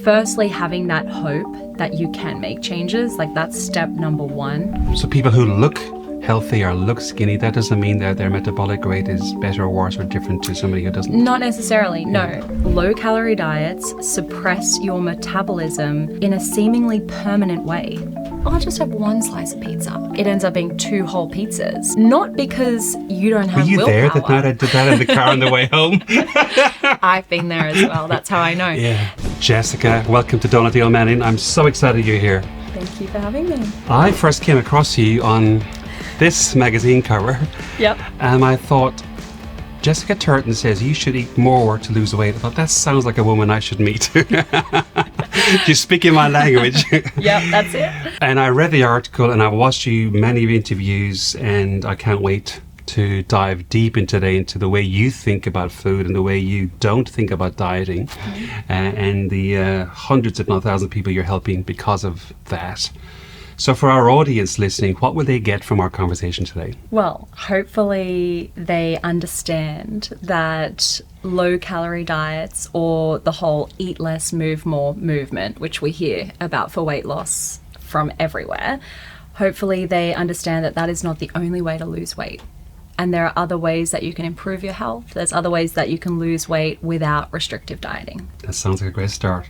firstly, having that hope that you can make changes, like that's step number one. So people who look healthy or look skinny, that doesn't mean that their metabolic rate is better or worse or different to somebody who doesn't? Not necessarily, no. Low-calorie diets suppress your metabolism in a seemingly permanent way. I'll just have one slice of pizza. It ends up being 2 whole pizzas. Not because you don't have willpower. Were you there that night I did that in the car on the way home? I've been there as well. That's how I know. Yeah. Jessica, welcome to Donut Deal Manning. I'm so excited you're here. Thank you for having me. I first came across you on this magazine cover. Yep. And I thought, Jessica Turton says you should eat more to lose weight. I thought, that sounds like a woman I should meet. You're speaking my language. Yep, that's it. And I read the article and I watched you many interviews, and I can't wait to dive deep into the way you think about food and the way you don't think about dieting, and the hundreds if not thousands of people you're helping because of that. So for our audience listening, what will they get from our conversation today? Well, hopefully they understand that low-calorie diets, or the whole eat less, move more movement, which we hear about for weight loss from everywhere, hopefully they understand that that is not the only way to lose weight. And there are other ways that you can improve your health. There's other ways that you can lose weight without restrictive dieting. That sounds like a great start.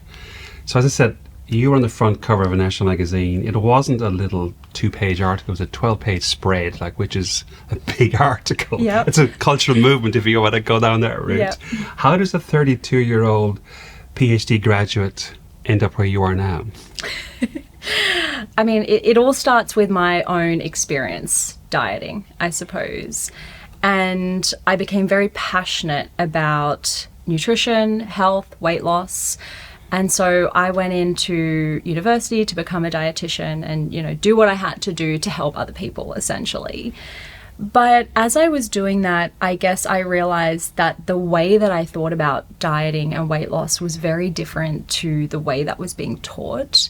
So as I said, you were on the front cover of a national magazine. It wasn't a little 2-page article, it was a 12-page spread, which is a big article. Yep. It's a cultural movement if you want to go down that route. Yep. How does a 32-year-old PhD graduate end up where you are now? I mean, it all starts with my own experience dieting, I suppose. And I became very passionate about nutrition, health, weight loss. And so I went into university to become a dietitian and, do what I had to do to help other people, essentially. But as I was doing that, I guess I realized that the way that I thought about dieting and weight loss was very different to the way that was being taught.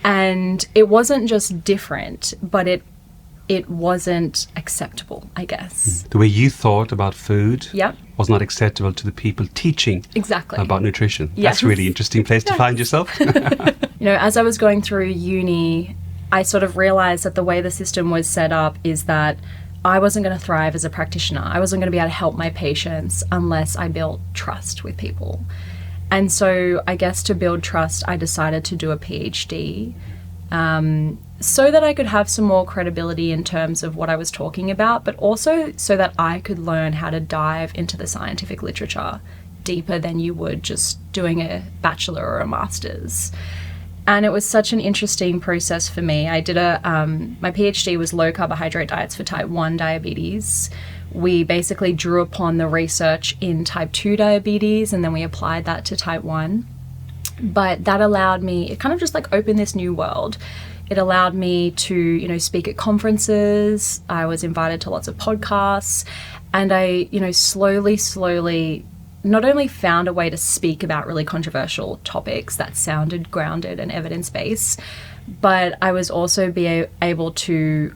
And it wasn't just different, but it wasn't acceptable, I guess. The way you thought about food Yep. was not acceptable to the people teaching exactly. about nutrition. Yes. That's a really interesting place to find yourself. As I was going through uni, I sort of realized that the way the system was set up is that I wasn't going to thrive as a practitioner. I wasn't going to be able to help my patients unless I built trust with people. And so I guess to build trust, I decided to do a PhD. So that I could have some more credibility in terms of what I was talking about, but also so that I could learn how to dive into the scientific literature deeper than you would just doing a bachelor or a master's. And it was such an interesting process for me. I did my PhD was low carbohydrate diets for type 1 diabetes. We basically drew upon the research in type 2 diabetes, and then we applied that to type 1. But that allowed me, it kind of just opened this new world. It allowed me to, speak at conferences. I was invited to lots of podcasts, and I, slowly not only found a way to speak about really controversial topics that sounded grounded and evidence-based, but I was also able to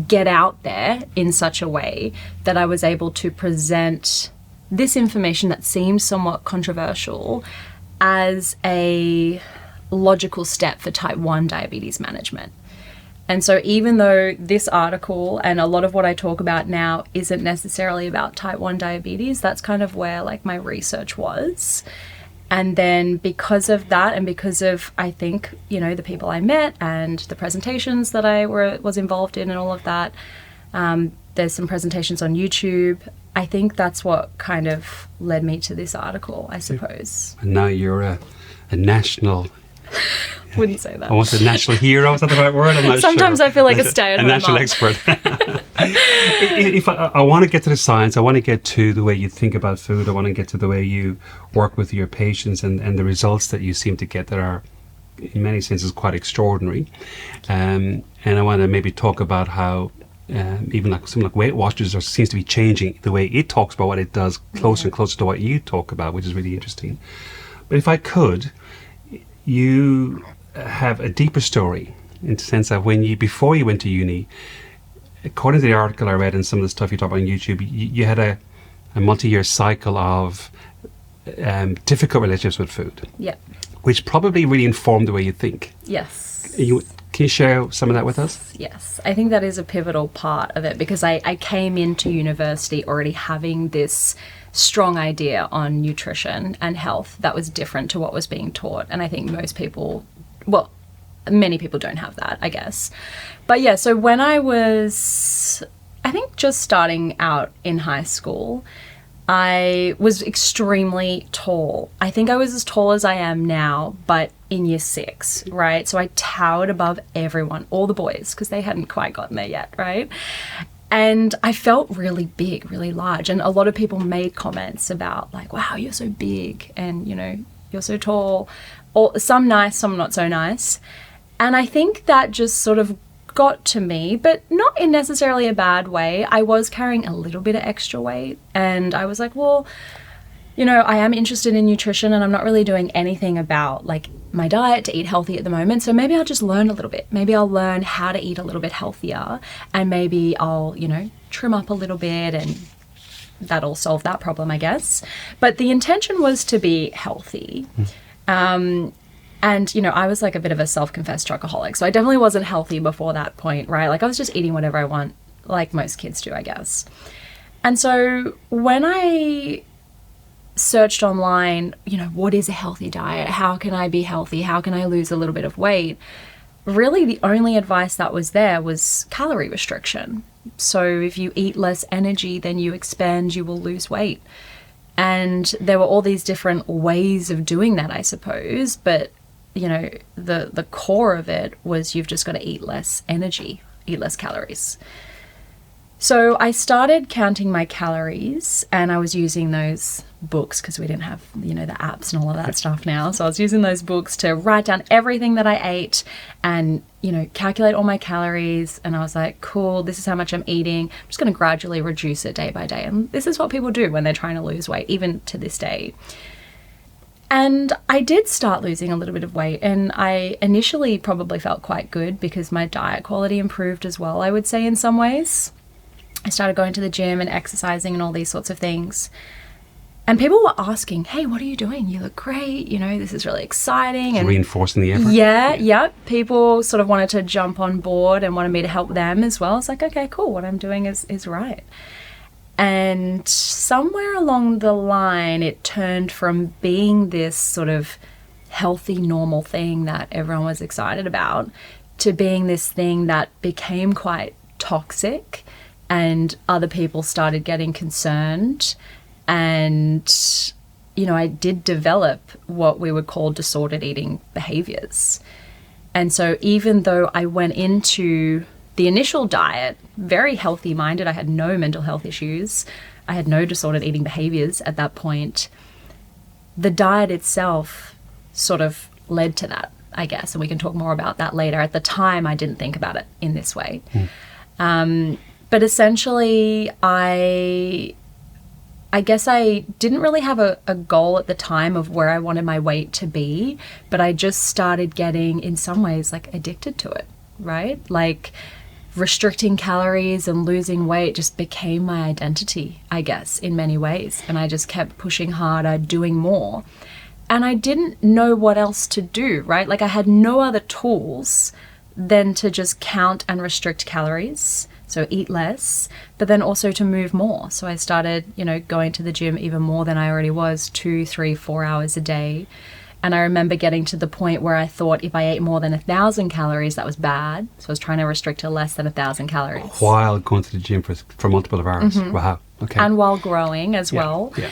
get out there in such a way that I was able to present this information that seemed somewhat controversial as a logical step for type 1 diabetes management. And so even though this article and a lot of what I talk about now isn't necessarily about type 1 diabetes, that's kind of where my research was. And then because of that, and because of, I think, the people I met and the presentations that I was involved in and all of that, there's some presentations on YouTube. I think that's what kind of led me to this article, I suppose. And now you're a national... Wouldn't say that. I want a national hero. Is that the right word? I'm not Sometimes sure. I feel like a stay-at-home national expert. If I want to get to the science, I want to get to the way you think about food. I want to get to the way you work with your patients and the results that you seem to get that are, in many senses, quite extraordinary. And I want to maybe talk about how even something like Weight Watchers seems to be changing the way it talks about what it does closer and closer to what you talk about, which is really interesting. But if I could, you have a deeper story in the sense that before you went to uni, according to the article I read and some of the stuff you talk about on YouTube, you had a multi-year cycle of difficult relationships with food, Yeah. which probably really informed the way you think. Yes. Can you share some of that with us? Yes. I think that is a pivotal part of it, because I came into university already having this strong idea on nutrition and health that was different to what was being taught. And I think most people, well, many people don't have that, I guess. But yeah, so when I was, I think, just starting out in high school, I was extremely tall. I think I was as tall as I am now, but in year 6, right? So I towered above everyone, all the boys, because they hadn't quite gotten there yet, right? And I felt really big, really large. And a lot of people made comments about like, wow, you're so big and, you know, you're so tall. Or some nice, some not so nice. And I think that just sort of got to me, but not in necessarily a bad way. I was carrying a little bit of extra weight, and I was like, well, you know, I am interested in nutrition and I'm not really doing anything about like my diet to eat healthy at the moment. So maybe I'll just learn a little bit. Maybe I'll learn how to eat a little bit healthier, and maybe I'll, you know, trim up a little bit, and that'll solve that problem, I guess. But the intention was to be healthy. And, you know, I was like a bit of a self-confessed chocoholic. So I definitely wasn't healthy before that point, right? Like I was just eating whatever I want, like most kids do, I guess. And so when I searched online, you know, what is a healthy diet? How can I be healthy? How can I lose a little bit of weight? Really, the only advice that was there was calorie restriction. So if you eat less energy than you expend, you will lose weight. And there were all these different ways of doing that, I suppose. But, you know, the core of it was you've just got to eat less energy, eat less calories. So I started counting my calories, and I was using those books because we didn't have, you know, the apps and all of that stuff now. So I was using those books to write down everything that I ate and, you know, calculate all my calories. And I was like, cool, this is how much I'm eating. I'm just going to gradually reduce it day by day. And this is what people do when they're trying to lose weight, even to this day. And I did start losing a little bit of weight, and I initially probably felt quite good because my diet quality improved as well, I would say, in some ways. I started going to the gym and exercising and all these sorts of things. And people were asking, hey, what are you doing? You look great. You know, this is really exciting. And reinforcing the effort. Yeah. People sort of wanted to jump on board and wanted me to help them as well. It's like, okay, cool. What I'm doing is right. And somewhere along the line, it turned from being this sort of healthy, normal thing that everyone was excited about to being this thing that became quite toxic, and other people started getting concerned. And, you know, I did develop what we would call disordered eating behaviors. And so even though I went into the initial diet very healthy minded, I had no mental health issues, I had no disordered eating behaviors at that point, the diet itself sort of led to that, I guess. And we can talk more about that later. At the time, I didn't think about it in this way. But essentially, I guess I didn't really have a goal at the time of where I wanted my weight to be, but I just started getting, in some ways, like addicted to it, right? Like restricting calories and losing weight just became my identity, I guess, in many ways. And I just kept pushing harder, doing more. And I didn't know what else to do, right? Like I had no other tools than to just count and restrict calories. So eat less, but then also to move more. So I started, you know, going to the gym even more than I already was, 2, 3, 4 hours a day. And I remember getting to the point where I thought if I ate more than 1,000 calories, that was bad. So I was trying to restrict to less than 1,000 calories. While going to the gym for multiple of hours. Mm-hmm. Wow. Okay. And while growing as well. Yeah.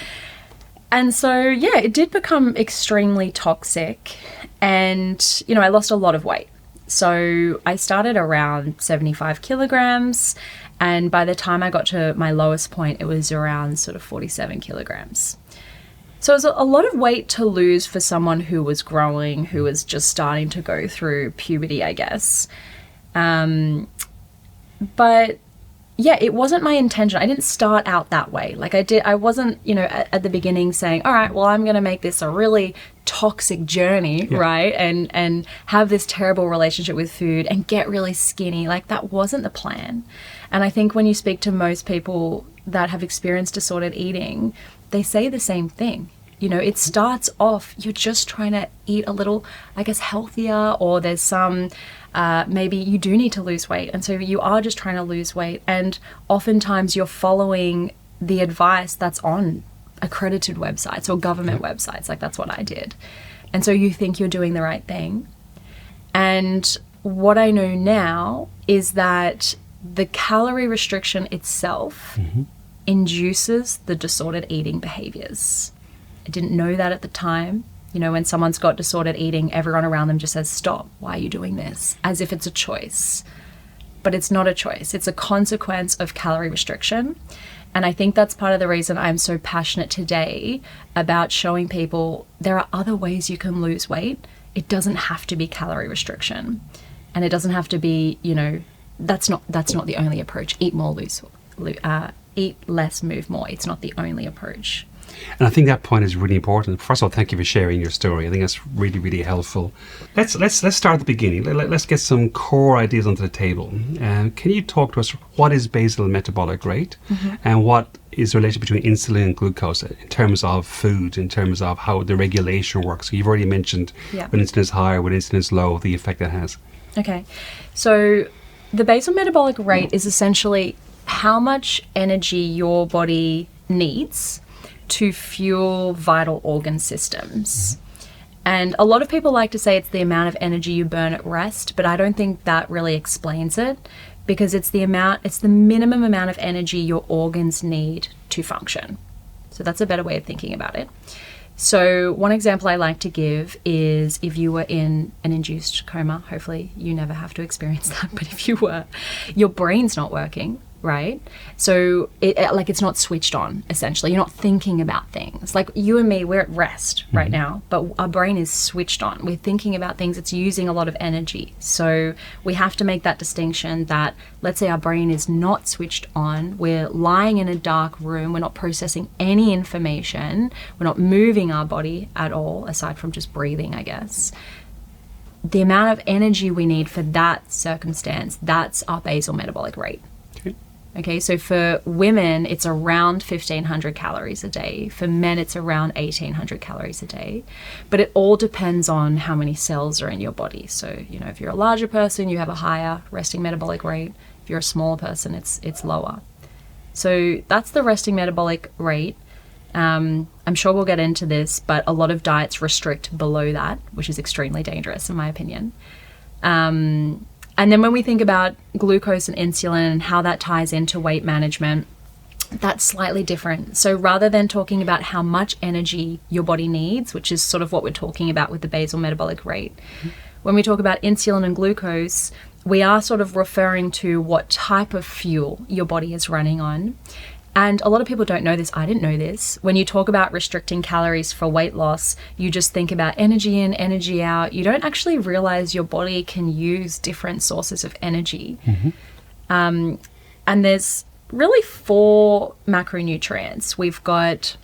And so, yeah, it did become extremely toxic. And, you know, I lost a lot of weight. So I started around 75 kilograms. And by the time I got to my lowest point, it was around sort of 47 kilograms. So it was a lot of weight to lose for someone who was growing, who was just starting to go through puberty, I guess. But yeah, it wasn't my intention. I didn't start out that way. Like I wasn't, you know, at the beginning saying, all right, well, I'm going to make this a really toxic journey, right? And have this terrible relationship with food and get really skinny. Like that wasn't the plan. And I think when you speak to most people that have experienced disordered eating, they say the same thing. It starts off, you're just trying to eat a little, I guess, healthier, or there's some, maybe you do need to lose weight. And so you are just trying to lose weight. And oftentimes you're following the advice that's on accredited websites or government websites. Like, that's what I did. And so you think you're doing the right thing. And what I know now is that the calorie restriction itself induces the disordered eating behaviors. I didn't know that at the time. When someone's got disordered eating, everyone around them just says, stop, why are you doing this? As if it's a choice. But it's not a choice. It's a consequence of calorie restriction. And I think that's part of the reason I'm so passionate today about showing people there are other ways you can lose weight. It doesn't have to be calorie restriction. And it doesn't have to be, that's not the only approach. Eat more, eat less, move more. It's not the only approach. And I think that point is really important. First of all, thank you for sharing your story. I think that's really, really helpful. Let's start at the beginning. Let's get some core ideas onto the table. Can you talk to us, what is basal metabolic rate, and what is the relation between insulin and glucose in terms of food, in terms of how the regulation works? So you've already mentioned when insulin is high or when insulin is low, the effect that has. Okay. So the basal metabolic rate is essentially how much energy your body needs to fuel vital organ systems. And a lot of people like to say it's the amount of energy you burn at rest, but I don't think that really explains it, because it's the minimum amount of energy your organs need to function. So that's a better way of thinking about it. So one example I like to give is if you were in an induced coma, hopefully you never have to experience that, but if you were, your brain's not working, right? So it's not switched on, essentially. You're not thinking about things. Like you and me, we're at rest right now, but our brain is switched on. We're thinking about things. It's using a lot of energy. So we have to make that distinction that, let's say our brain is not switched on. We're lying in a dark room. We're not processing any information. We're not moving our body at all, aside from just breathing, I guess. The amount of energy we need for that circumstance, that's our basal metabolic rate. Okay, so for women, it's around 1,500 calories a day. For men, it's around 1,800 calories a day. But it all depends on how many cells are in your body. So, if you're a larger person, you have a higher resting metabolic rate. If you're a smaller person, it's lower. So that's the resting metabolic rate. I'm sure we'll get into this, but a lot of diets restrict below that, which is extremely dangerous in my opinion. And then when we think about glucose and insulin and how that ties into weight management, that's slightly different. So rather than talking about how much energy your body needs, which is sort of what we're talking about with the basal metabolic rate, when we talk about insulin and glucose, we are sort of referring to what type of fuel your body is running on. And a lot of people don't know this. I didn't know this. When you talk about restricting calories for weight loss, you just think about energy in, energy out. You don't actually realize your body can use different sources of energy. And there's really 4 macronutrients. We've got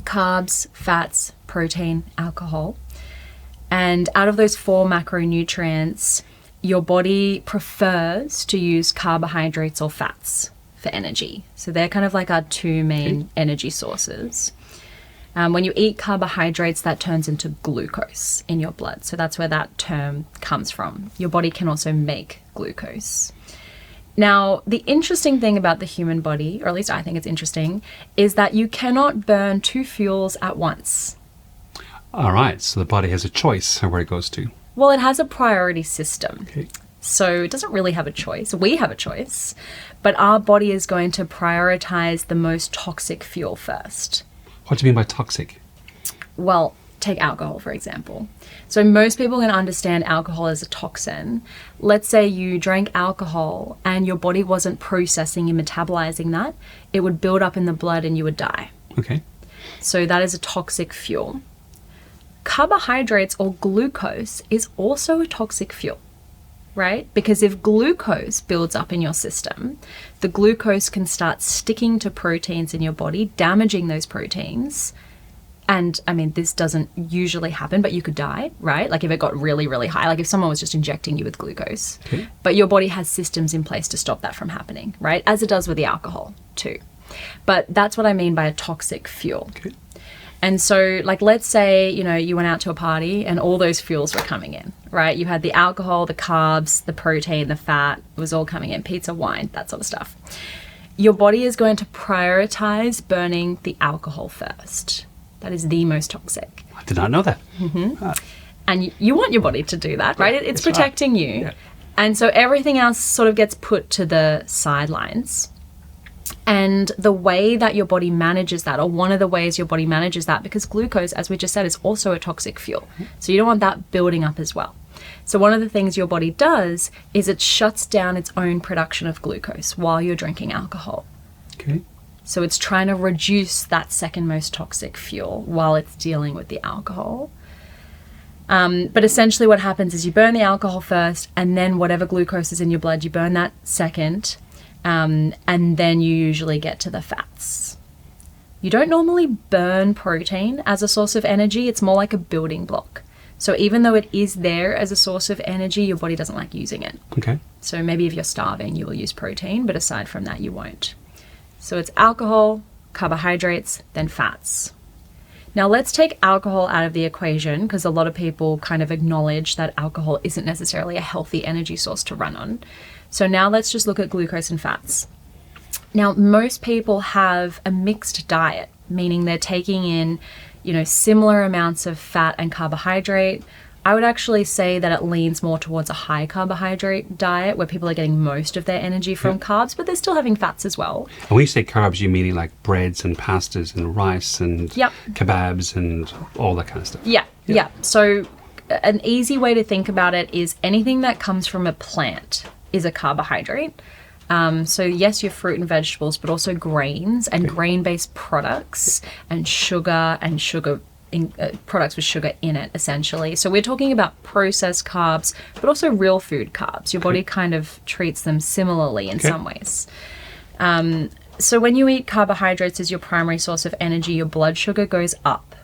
carbs, fats, protein, alcohol. And out of those 4 macronutrients, your body prefers to use carbohydrates or fats for energy. So they're kind of like our 2 main energy sources. When you eat carbohydrates, that turns into glucose in your blood. So that's where that term comes from. Your body can also make glucose. Now, the interesting thing about the human body, or at least I think it's interesting, is that you cannot burn 2 fuels at once. All right. So the body has a choice of where it goes to. Well, it has a priority system. Okay. So it doesn't really have a choice. We have a choice, but our body is going to prioritize the most toxic fuel first. What do you mean by toxic? Well, take alcohol, for example. So most people can understand alcohol as a toxin. Let's say you drank alcohol and your body wasn't processing and metabolizing that. It would build up in the blood and you would die. Okay. So that is a toxic fuel. Carbohydrates or glucose is also a toxic fuel. Right? Because if glucose builds up in your system, the glucose can start sticking to proteins in your body, damaging those proteins. And I mean, this doesn't usually happen, but you could die, right? Like if it got really, really high, like if someone was just injecting you with glucose, but your body has systems in place to stop that from happening, right? As it does with the alcohol too. But that's what I mean by a toxic fuel. And so, like, let's say, you went out to a party and all those fuels were coming in, right? You had the alcohol, the carbs, the protein, the fat, it was all coming in, pizza, wine, that sort of stuff. Your body is going to prioritize burning the alcohol first. That is the most toxic. I did not know that. And you want your body to do that, right? It's protecting you. Yeah. And so everything else sort of gets put to the sidelines. And the way that your body manages that, or one of the ways your body manages that, because glucose, as we just said, is also a toxic fuel. So you don't want that building up as well. So one of the things your body does is it shuts down its own production of glucose while you're drinking alcohol. Okay. So it's trying to reduce that second most toxic fuel while it's dealing with the alcohol. But essentially what happens is you burn the alcohol first, and then whatever glucose is in your blood, you burn that second. And then you usually get to the fats. You don't normally burn protein as a source of energy. It's more like a building block. So even though it is there as a source of energy, your body doesn't like using it. Okay. So maybe if you're starving, you will use protein, but aside from that, you won't. So it's alcohol, carbohydrates, then fats. Now let's take alcohol out of the equation, because a lot of people kind of acknowledge that alcohol isn't necessarily a healthy energy source to run on. So now let's just look at glucose and fats. Now, most people have a mixed diet, meaning they're taking in, similar amounts of fat and carbohydrate. I would actually say that it leans more towards a high carbohydrate diet where people are getting most of their energy from carbs, but they're still having fats as well. And when you say carbs, you mean like breads and pastas and rice and kebabs and all that kind of stuff. Yeah. So an easy way to think about it is anything that comes from a plant is a carbohydrate. So yes, your fruit and vegetables, but also grains and grain-based products and sugar products with sugar in it, essentially. So we're talking about processed carbs, but also real food carbs. Your body kind of treats them similarly in some ways. So when you eat carbohydrates as your primary source of energy, your blood sugar goes up.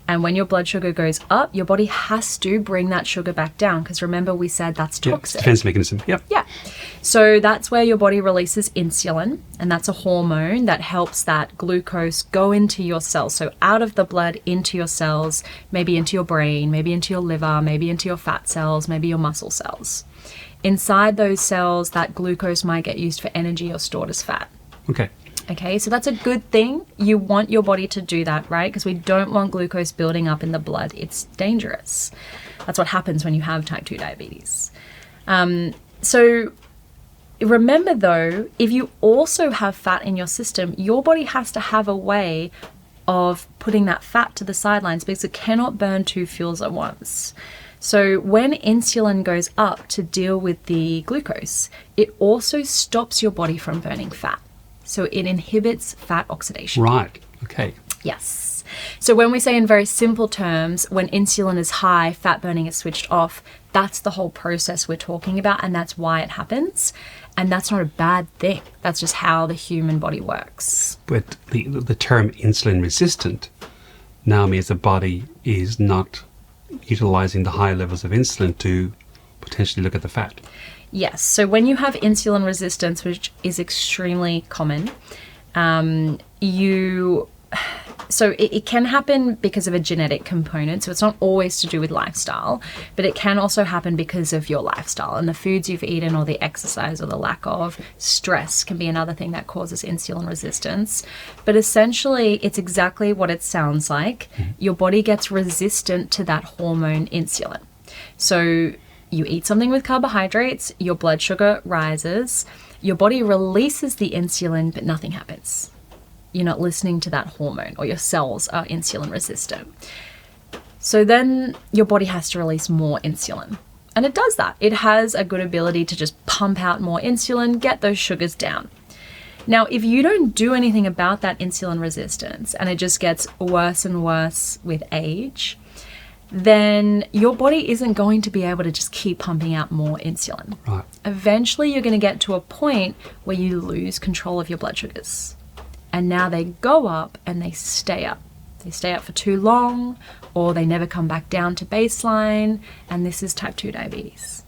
And when your blood sugar goes up, your body has to bring that sugar back down, because remember we said that's toxic. Defense mechanism. Yeah. So that's where your body releases insulin, and that's a hormone that helps that glucose go into your cells. So out of the blood into your cells, maybe into your brain, maybe into your liver, maybe into your fat cells, maybe your muscle cells. Inside those cells, that glucose might get used for energy or stored as fat. Okay, so that's a good thing. You want your body to do that, right? Because we don't want glucose building up in the blood. It's dangerous. That's what happens when you have type 2 diabetes. So remember though, if you also have fat in your system, your body has to have a way of putting that fat to the sidelines because it cannot burn two fuels at once. So when insulin goes up to deal with the glucose, it also stops your body from burning fat. So it inhibits fat oxidation. Right. Okay. Yes. So when we say in very simple terms, when insulin is high, fat burning is switched off, that's the whole process we're talking about, and that's why it happens. And that's not a bad thing. That's just how the human body works. But the term insulin resistant now means the body is not utilizing the high levels of insulin to potentially look at the fat. Yes. So when you have insulin resistance, which is extremely common, it can happen because of a genetic component. So it's not always to do with lifestyle, but it can also happen because of your lifestyle and the foods you've eaten or the exercise or the lack of. Stress can be another thing that causes insulin resistance. But essentially, it's exactly what it sounds like. Your body gets resistant to that hormone insulin. So you eat something with carbohydrates, your blood sugar rises, your body releases the insulin, but nothing happens. You're not listening to that hormone, or your cells are insulin resistant. So then your body has to release more insulin. And it does that. It has a good ability to just pump out more insulin, get those sugars down. Now, if you don't do anything about that insulin resistance, and it just gets worse and worse with age, then your body isn't going to be able to just keep pumping out more insulin. Right. Eventually, you're going to get to a point where you lose control of your blood sugars. And now they go up and they stay up. They stay up for too long, or they never come back down to baseline, and this is type 2 diabetes.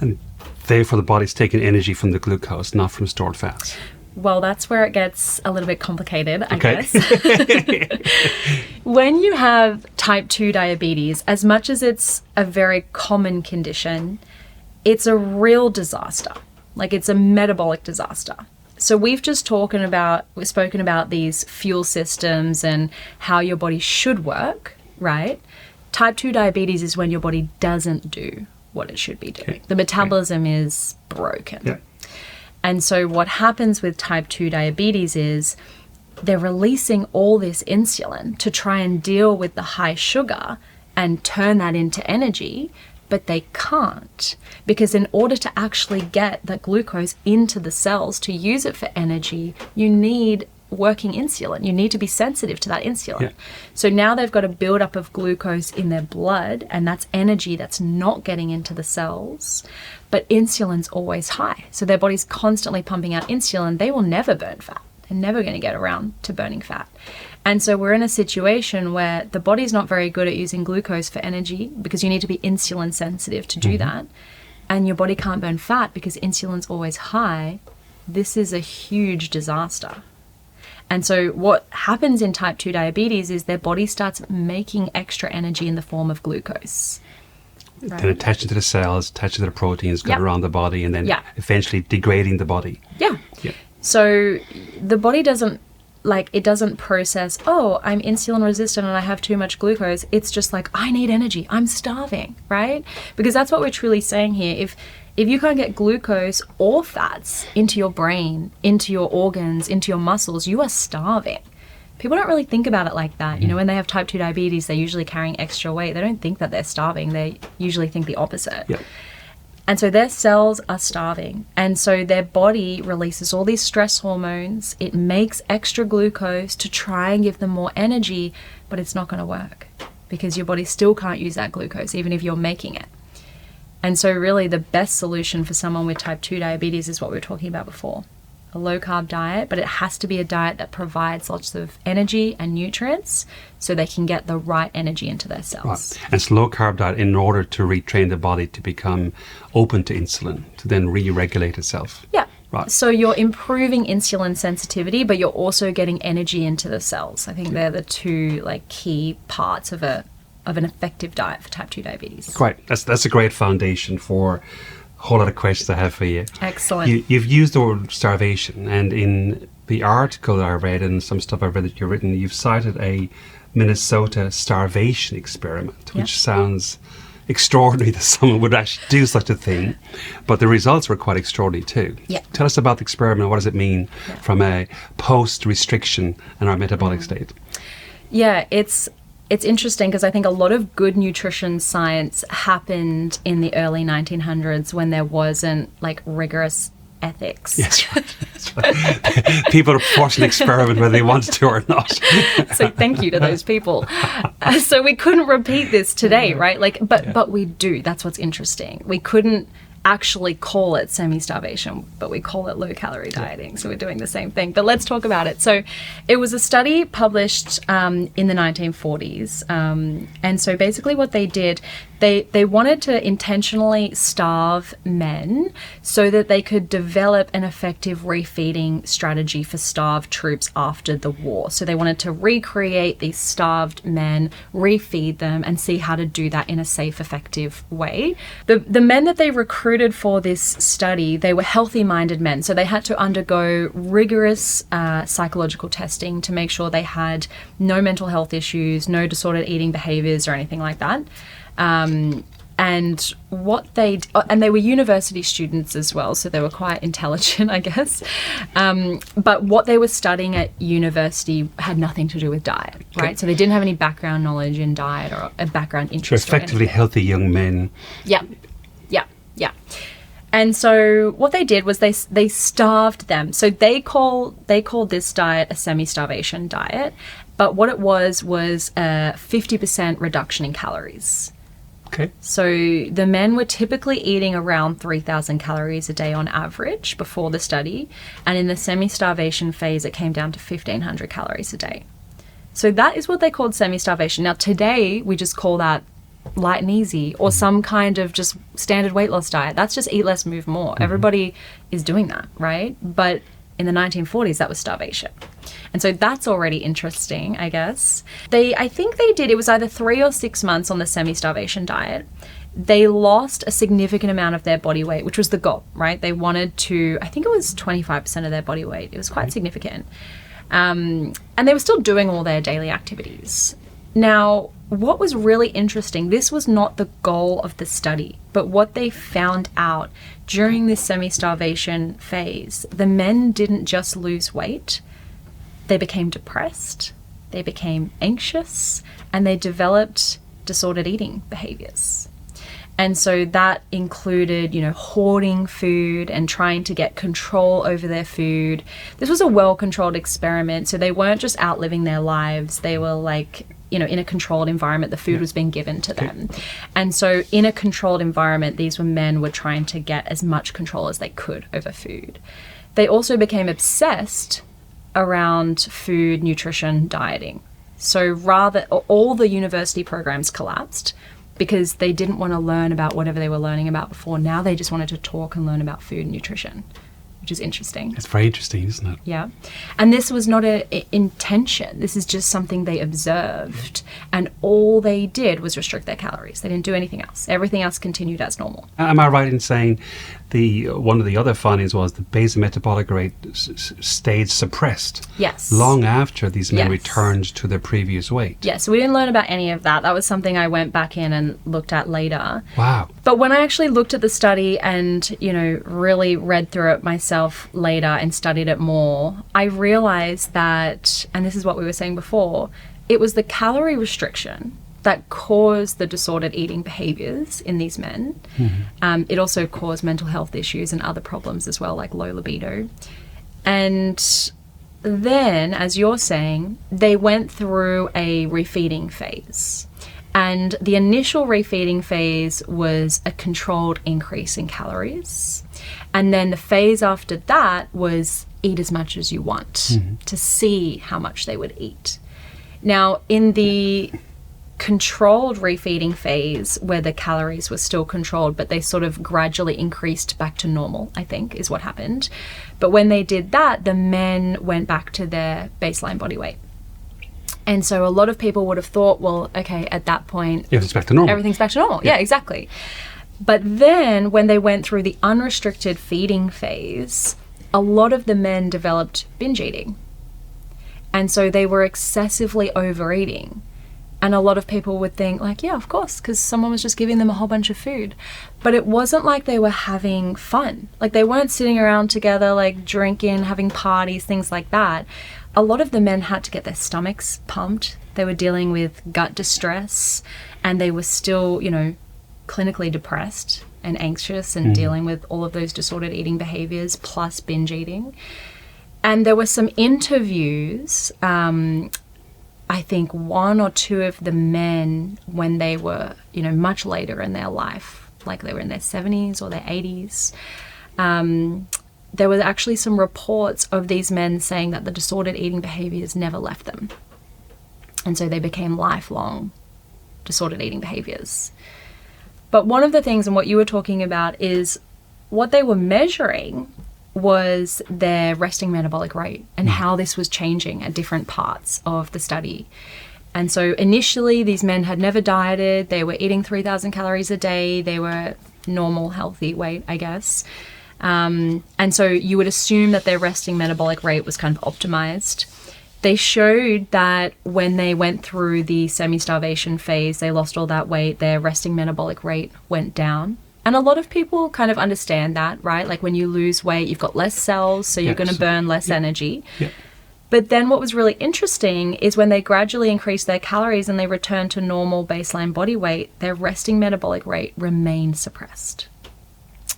And therefore the body's taking energy from the glucose, not from stored fats. Well, that's where it gets a little bit complicated, I Okay. guess. When you have type 2 diabetes, as much as it's a very common condition, it's a real disaster. Like, it's a metabolic disaster. So we've spoken about these fuel systems and how your body should work, right? Type 2 diabetes is when your body doesn't do what it should be doing. Okay. The metabolism is broken. Yeah. And so what happens with type 2 diabetes is they're releasing all this insulin to try and deal with the high sugar and turn that into energy, but they can't, because in order to actually get that glucose into the cells to use it for energy, you need working insulin. You need to be sensitive to that insulin. Yeah. So now they've got a buildup of glucose in their blood, and that's energy that's not getting into the cells. But insulin's always high. So their body's constantly pumping out insulin. They will never burn fat. They're never going to get around to burning fat. And so we're in a situation where the body's not very good at using glucose for energy, because you need to be insulin sensitive to do that. And your body can't burn fat because insulin's always high. This is a huge disaster. And so what happens in type 2 diabetes is their body starts making extra energy in the form of glucose. Right. Then attaching to the cells, attaching to the proteins, going around the body, and then eventually degrading the body. Yeah. So the body doesn't process, oh, I'm insulin resistant and I have too much glucose. It's just like, I need energy. I'm starving, right? Because that's what we're truly saying here. If you can't get glucose or fats into your brain, into your organs, into your muscles, you are starving. People don't really think about it like that. You know, when they have type 2 diabetes, they're usually carrying extra weight. They don't think that they're starving. They usually think the opposite. Yeah. And so their cells are starving. And so their body releases all these stress hormones. It makes extra glucose to try and give them more energy, but it's not going to work because your body still can't use that glucose, even if you're making it. And so really the best solution for someone with type 2 diabetes is what we were talking about before. A low-carb diet, but it has to be a diet that provides lots of energy and nutrients so they can get the right energy into their cells. Right. And it's low-carb diet in order to retrain the body to become open to insulin, to then re-regulate itself. Yeah. Right. So you're improving insulin sensitivity, but you're also getting energy into the cells. I think they're the two key parts of an effective diet for type 2 diabetes. Great. That's a great foundation for a whole lot of questions I have for you. Excellent. You've used the word starvation, and in the article that I read and some stuff I've read that you've written, you've cited a Minnesota starvation experiment, which sounds extraordinary that someone would actually do such a thing, but the results were quite extraordinary too. Yeah. Tell us about the experiment. What does it mean from a post-restriction in our metabolic state? Yeah, it's interesting because I think a lot of good nutrition science happened in the early 1900s when there wasn't rigorous ethics. Yes, right. That's right. People are forced to experiment whether they want to or not. So thank you to those people. So we couldn't repeat this today, right? But we do. That's what's interesting. We couldn't actually call it semi-starvation, but we call it low-calorie dieting. So we're doing the same thing. But let's talk about it. So it was a study published in the 1940s. And so basically what they did, they wanted to intentionally starve men so that they could develop an effective refeeding strategy for starved troops after the war. So they wanted to recreate these starved men, refeed them, and see how to do that in a safe, effective way. The men that they recruited for this study, they were healthy-minded men. So they had to undergo rigorous psychological testing to make sure they had no mental health issues, no disordered eating behaviors or anything like that. And they were university students as well, so they were quite intelligent, I guess. But what they were studying at university had nothing to do with diet, right? So they didn't have any background knowledge in diet or a background interest. So effectively healthy young men. Yeah. And so what they did was they starved them. So they called this diet a semi-starvation diet, but what it was a 50% reduction in calories. Okay. So the men were typically eating around 3,000 calories a day on average before the study, and in the semi-starvation phase, it came down to 1,500 calories a day. So that is what they called semi-starvation. Now today, we just call that light and easy, or some kind of just standard weight loss diet. That's just eat less, move more. Everybody is doing that, right? But in in the 1940s, that was starvation. And so that's already interesting, I guess. I think they did, it was either 3 or 6 months on the semi-starvation diet. They lost a significant amount of their body weight, which was the goal, right? They wanted to, I think it was 25% of their body weight. It was quite significant. And they were still doing all their daily activities. Now, what was really interesting, this was not the goal of the study, but what they found out during this semi-starvation phase, the men didn't just lose weight, they became depressed, they became anxious, and they developed disordered eating behaviors. And so that included, hoarding food and trying to get control over their food. This was a well-controlled experiment, so they weren't just outliving their lives. They were in a controlled environment. The food was being given to them. And so in a controlled environment, these men were trying to get as much control as they could over food. They also became obsessed around food, nutrition, dieting. So all the university programs collapsed because they didn't want to learn about whatever they were learning about before. Now they just wanted to talk and learn about food and nutrition, which is interesting. It's very interesting, isn't it? Yeah. And this was not an intention. This is just something they observed. And all they did was restrict their calories. They didn't do anything else. Everything else continued as normal. Am I right in saying one of the other findings was the basal metabolic rate stayed suppressed? Yes. Long after these men returned to their previous weight? Yes. So we didn't learn about any of that. That was something I went back in and looked at later. Wow. But when I actually looked at the study and, really read through it myself later and studied it more, I realized that, and this is what we were saying before, it was the calorie restriction that caused the disordered eating behaviors in these men. Mm-hmm. It also caused mental health issues and other problems as well, like low libido. And then, as you're saying, they went through a refeeding phase. And the initial refeeding phase was a controlled increase in calories. And then the phase after that was eat as much as you want to see how much they would eat. Now, in the controlled refeeding phase, where the calories were still controlled, but they sort of gradually increased back to normal, I think is what happened. But when they did that, the men went back to their baseline body weight. And so a lot of people would have thought, well, okay, at that point, everything's back to normal. Everything's back to normal. Yeah, exactly. But then when they went through the unrestricted feeding phase, a lot of the men developed binge eating. And so they were excessively overeating. And a lot of people would think yeah, of course, because someone was just giving them a whole bunch of food. But it wasn't like they were having fun. They weren't sitting around together, drinking, having parties, things like that. A lot of the men had to get their stomachs pumped. They were dealing with gut distress, and they were still, clinically depressed and anxious and dealing with all of those disordered eating behaviors plus binge eating. And there were some interviews, I think 1 or 2 of the men when they were, much later in their life, they were in their 70s or their 80s, there was actually some reports of these men saying that the disordered eating behaviors never left them. And so they became lifelong disordered eating behaviors. But one of the things, and what you were talking about, is what they were measuring was their resting metabolic rate and how this was changing at different parts of the study. And so initially these men had never dieted. They were eating 3,000 calories a day. They were normal, healthy weight, I guess. And so you would assume that their resting metabolic rate was kind of optimized. They showed that when they went through the semi-starvation phase, they lost all that weight, their resting metabolic rate went down. And a lot of people kind of understand that, right? When you lose weight, you've got less cells, so you're going to burn less energy. Yeah. But then what was really interesting is when they gradually increased their calories and they returned to normal baseline body weight, their resting metabolic rate remained suppressed.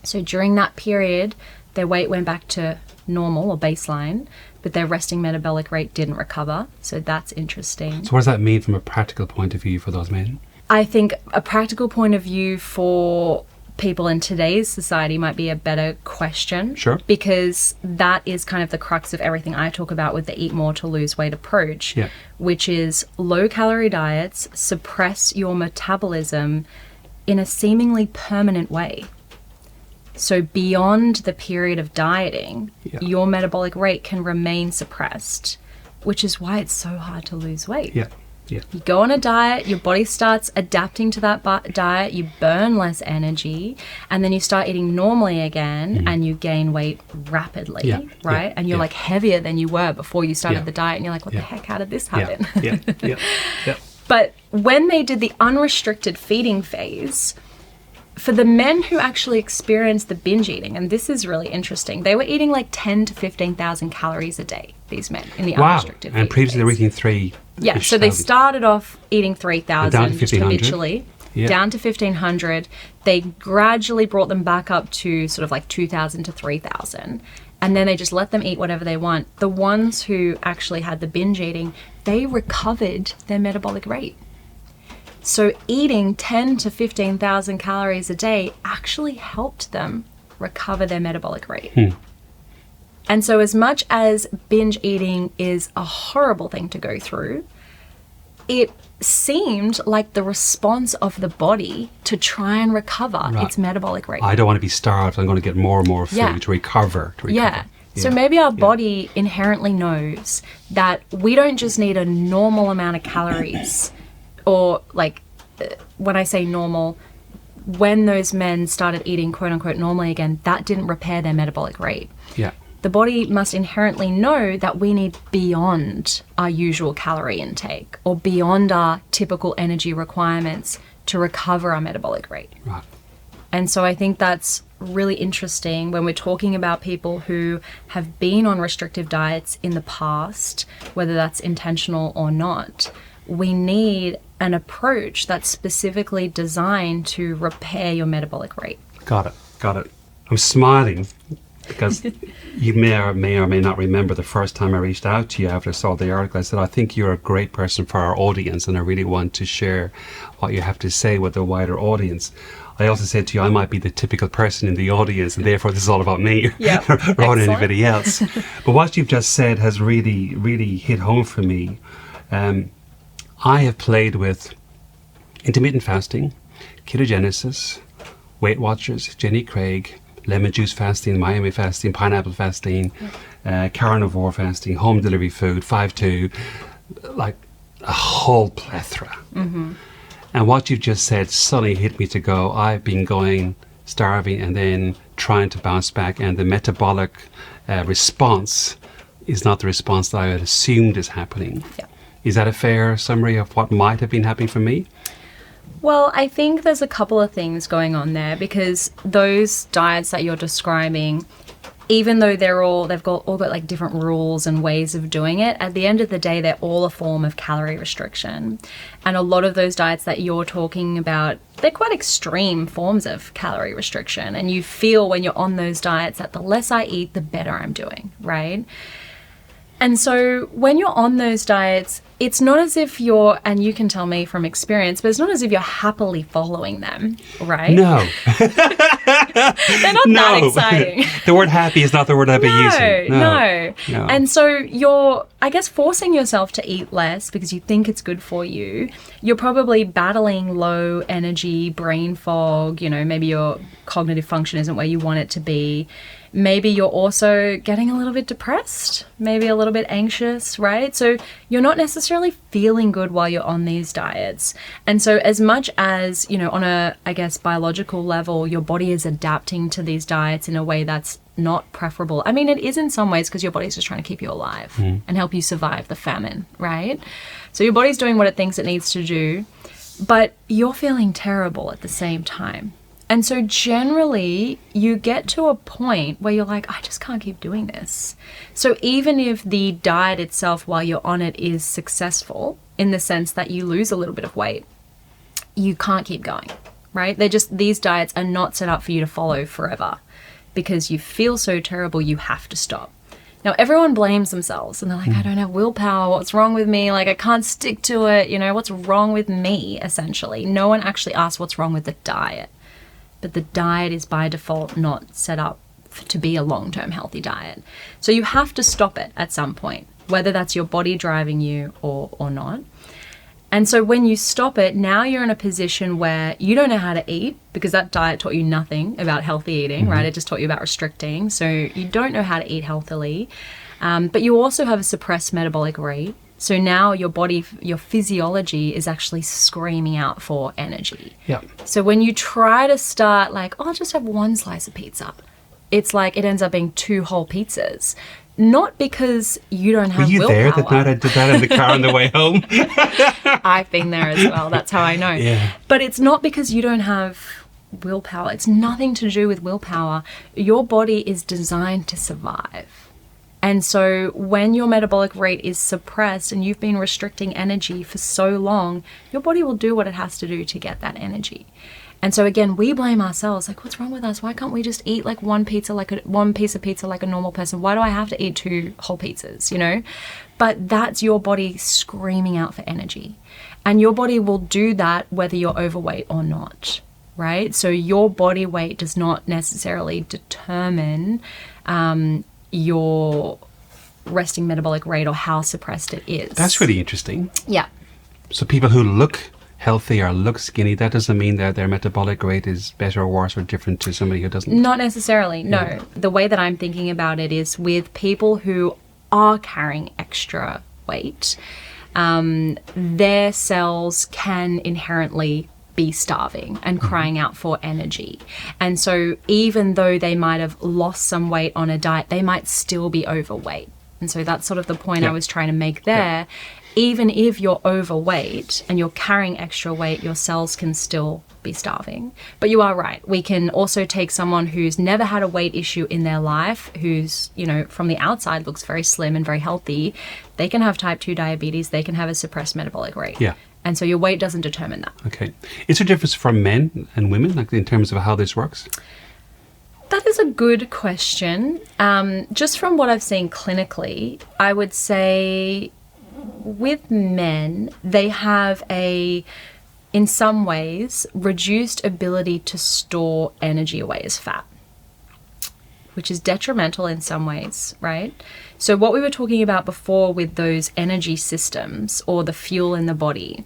So during that period, their weight went back to normal or baseline, but their resting metabolic rate didn't recover. So that's interesting. So what does that mean from a practical point of view for those men? I think a practical point of view for people in today's society might be a better question. Sure. Because that is kind of the crux of everything I talk about with the eat more to lose weight approach, which is low-calorie diets suppress your metabolism in a seemingly permanent way. So beyond the period of dieting, Yeah. your metabolic rate can remain suppressed, which is why it's so hard to lose weight. Yeah. Yeah. You go on a diet, your body starts adapting to that diet, you burn less energy, and then you start eating normally again and you gain weight rapidly, Yeah. right? Yeah. And you're Yeah. like heavier than you were before you started Yeah. the diet, and you're like, what Yeah. the heck, how did this Yeah. happen? Yeah. Yeah. Yeah. But when they did the unrestricted feeding phase, for the men who actually experienced the binge eating, and this is really interesting, they were eating like 10 to 15,000 calories a day, these men, in the Wow. unrestricted feeding And previously they were phase. eating 3. Yeah, so they started off eating 3,000 Down to just 1,500. habitually, Yeah. down to 1,500. They gradually brought them back up to sort of like 2,000 to 3,000. And then they just let them eat whatever they want. The ones who actually had the binge eating, they recovered their metabolic rate. So eating 10 to 15,000 calories a day actually helped them recover their metabolic rate. And so as much as binge eating is a horrible thing to go through, it seemed like the response of the body to try and recover its metabolic rate. I don't want to be starved. I'm going to get more and more food Yeah. to recover. Yeah. So maybe our body inherently knows that we don't just need a normal amount of calories, or like when I say normal, when those men started eating quote unquote normally again, that didn't repair their metabolic rate. Yeah. The body must inherently know that we need beyond our usual calorie intake or beyond our typical energy requirements to recover our metabolic rate. Right. And so I think that's really interesting when we're talking about people who have been on restrictive diets in the past, whether that's intentional or not. We need an approach that's specifically designed to repair your metabolic rate. Got it. Got it. I'm smiling because you may or may not remember the first time I reached out to you after I saw the article. I said, I think you're a great person for our audience and I really want to share what you have to say with the wider audience. I also said to you, I might be the typical person in the audience and therefore this is all about me rather than anybody else. But what you've just said has really, really hit home for me. I have played with intermittent fasting, ketogenesis, Weight Watchers, Jenny Craig, lemon juice fasting, Miami fasting, pineapple fasting, carnivore fasting, home delivery food, 5-2, like a whole plethora. And what you've just said suddenly hit me to go, I've been going starving and then trying to bounce back, and the metabolic response is not the response that I had assumed is happening. Yeah. Is that a fair summary of what might have been happening for me? Well, I think there's a couple of things going on there, because those diets that you're describing, even though they've all got like different rules and ways of doing it, at the end of the day, they're all a form of calorie restriction. And a lot of those diets that you're talking about, they're quite extreme forms of calorie restriction. And you feel when you're on those diets that the less I eat, the better I'm doing, right? And so when you're on those diets, it's not as if you're, and you can tell me from experience, but it's not as if you're happily following them, right? No. They're not that exciting. The word happy is not the word I'd be using. No. No. And so you're, I guess, forcing yourself to eat less because you think it's good for you. You're probably battling low energy, brain fog, maybe your cognitive function isn't where you want it to be. Maybe you're also getting a little bit depressed, maybe a little bit anxious, right? So you're not necessarily feeling good while you're on these diets. And so as much as, on a, I guess, biological level, your body is adapting to these diets in a way that's not preferable. I mean, it is in some ways because your body's just trying to keep you alive and help you survive the famine, right? So your body's doing what it thinks it needs to do, but you're feeling terrible at the same time. And so generally you get to a point where you're like, I just can't keep doing this. So even if the diet itself while you're on it is successful in the sense that you lose a little bit of weight, you can't keep going, right? These diets are not set up for you to follow forever because you feel so terrible, you have to stop. Now, everyone blames themselves and they're like, I don't have willpower. What's wrong with me? Like, I can't stick to it. What's wrong with me, essentially? No one actually asks what's wrong with the diet. But the diet is by default not set up to be a long-term healthy diet. So you have to stop it at some point, whether that's your body driving you or not. And so when you stop it, now you're in a position where you don't know how to eat, because that diet taught you nothing about healthy eating, right? It just taught you about restricting. So you don't know how to eat healthily. But you also have a suppressed metabolic rate. So now your body, your physiology is actually screaming out for energy. Yeah. So when you try to start like, oh, I'll just have one slice of pizza, it's like it ends up being 2 whole pizzas. Not because you don't have willpower. Were you there that night I did that in the car on the way home? I've been there as well. That's how I know. Yeah. But it's not because you don't have willpower. It's nothing to do with willpower. Your body is designed to survive. And so when your metabolic rate is suppressed and you've been restricting energy for so long, your body will do what it has to do to get that energy. And so again, we blame ourselves. Like, what's wrong with us? Why can't we just eat like one piece of pizza like a normal person? Why do I have to eat 2 whole pizzas, you know? But that's your body screaming out for energy. And your body will do that whether you're overweight or not, right? So your body weight does not necessarily determine your resting metabolic rate or how suppressed it is. That's really interesting. Yeah. So people who look healthy or look skinny, that doesn't mean that their metabolic rate is better or worse or different to somebody who doesn't? Not necessarily, no. Yeah. The way that I'm thinking about it is with people who are carrying extra weight, their cells can inherently be starving and crying out for energy. And so even though they might have lost some weight on a diet, they might still be overweight. And so that's sort of the point I was trying to make there. Even if you're overweight and you're carrying extra weight, your cells can still be starving. But you are right. We can also take someone who's never had a weight issue in their life, who's, you know, from the outside looks very slim and very healthy. They can have type 2 diabetes. They can have a suppressed metabolic rate. Yeah. And so your weight doesn't determine that. Okay. Is there a difference for men and women, like in terms of how this works? That is a good question. Just from what I've seen clinically, I would say with men, they have in some ways, reduced ability to store energy away as fat, which is detrimental in some ways, right? So what we were talking about before with those energy systems or the fuel in the body,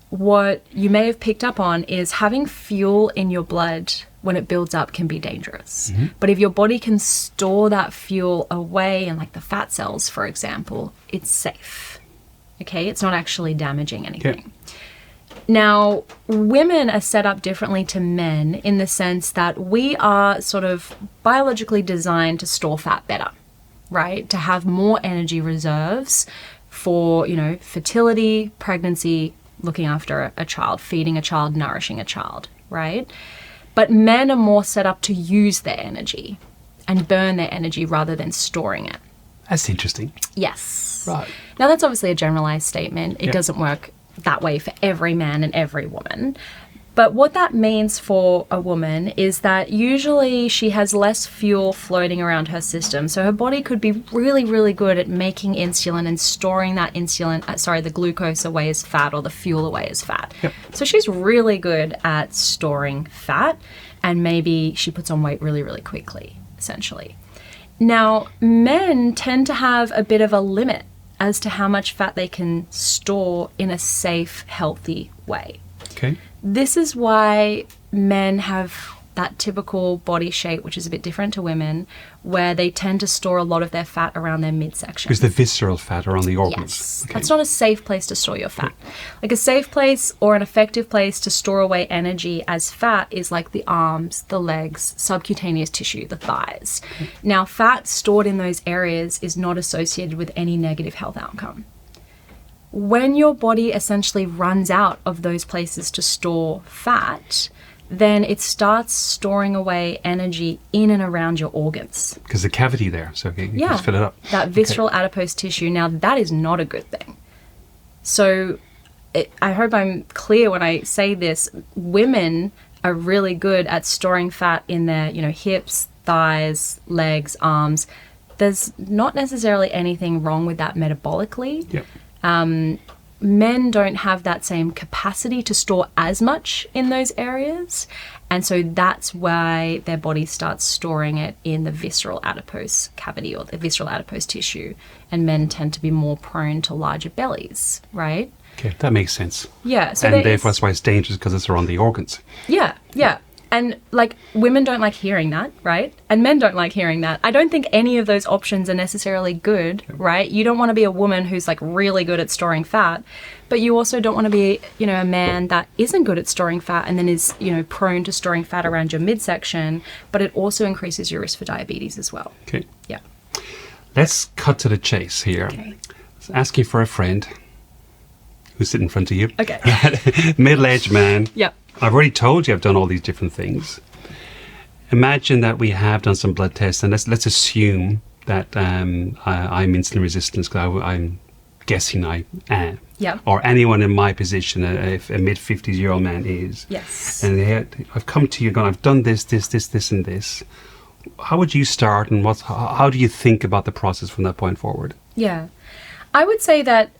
what you may have picked up on is having fuel in your blood when it builds up can be dangerous. But if your body can store that fuel away in like the fat cells, for example, it's safe. Okay, it's not actually damaging anything. Now, women are set up differently to men in the sense that we are sort of biologically designed to store fat better, right? To have more energy reserves for, you know, fertility, pregnancy, looking after a child, feeding a child, nourishing a child, right? But men are more set up to use their energy and burn their energy rather than storing it. That's interesting. Yes. Right. Now, that's obviously a generalized statement. It doesn't work that way for every man and every woman. But what that means for a woman is that usually she has less fuel floating around her system. So her body could be really, really good at making insulin and storing that the glucose away as fat or the fuel away as fat. Yep. So she's really good at storing fat, and maybe she puts on weight really, really quickly, essentially. Now, men tend to have a bit of a limit as to how much fat they can store in a safe, healthy way. Okay. This is why men have that typical body shape, which is a bit different to women, where they tend to store a lot of their fat around their midsection. Because the visceral fat are on the organs. Yes. Okay. That's not a safe place to store your fat. Like a safe place or an effective place to store away energy as fat is like the arms, the legs, subcutaneous tissue, the thighs. Now, fat stored in those areas is not associated with any negative health outcome. When your body essentially runs out of those places to store fat, then it starts storing away energy in and around your organs. Because the cavity there, so you can just fill it up. That visceral adipose tissue. Now, that is not a good thing. So I hope I'm clear when I say this. Women are really good at storing fat in their, hips, thighs, legs, arms. There's not necessarily anything wrong with that metabolically. Yep. Men don't have that same capacity to store as much in those areas. And so that's why their body starts storing it in the visceral adipose cavity or the visceral adipose tissue. And men tend to be more prone to larger bellies, right? Okay, that makes sense. Yeah. So And therefore that's why it's dangerous, because it's around the organs. Yeah, yeah. And like women don't like hearing that, right? And men don't like hearing that. I don't think any of those options are necessarily good, right? You don't want to be a woman who's like really good at storing fat, but you also don't want to be, you know, a man that isn't good at storing fat and then is, you know, prone to storing fat around your midsection, but it also increases your risk for diabetes as well. Okay. Yeah. Let's cut to the chase here. Okay. Asking for a friend who's sitting in front of you. Okay. Middle-aged man. Yep. I've already told you I've done all these different things. Imagine that we have done some blood tests, and let's assume that I'm insulin resistant, because I'm guessing I am. Yeah. Or anyone in my position, if a mid-50s-year-old man is. Yes. And I've come to you going, I've done this, and this. How would you start, and how do you think about the process from that point forward? Yeah. I would say that,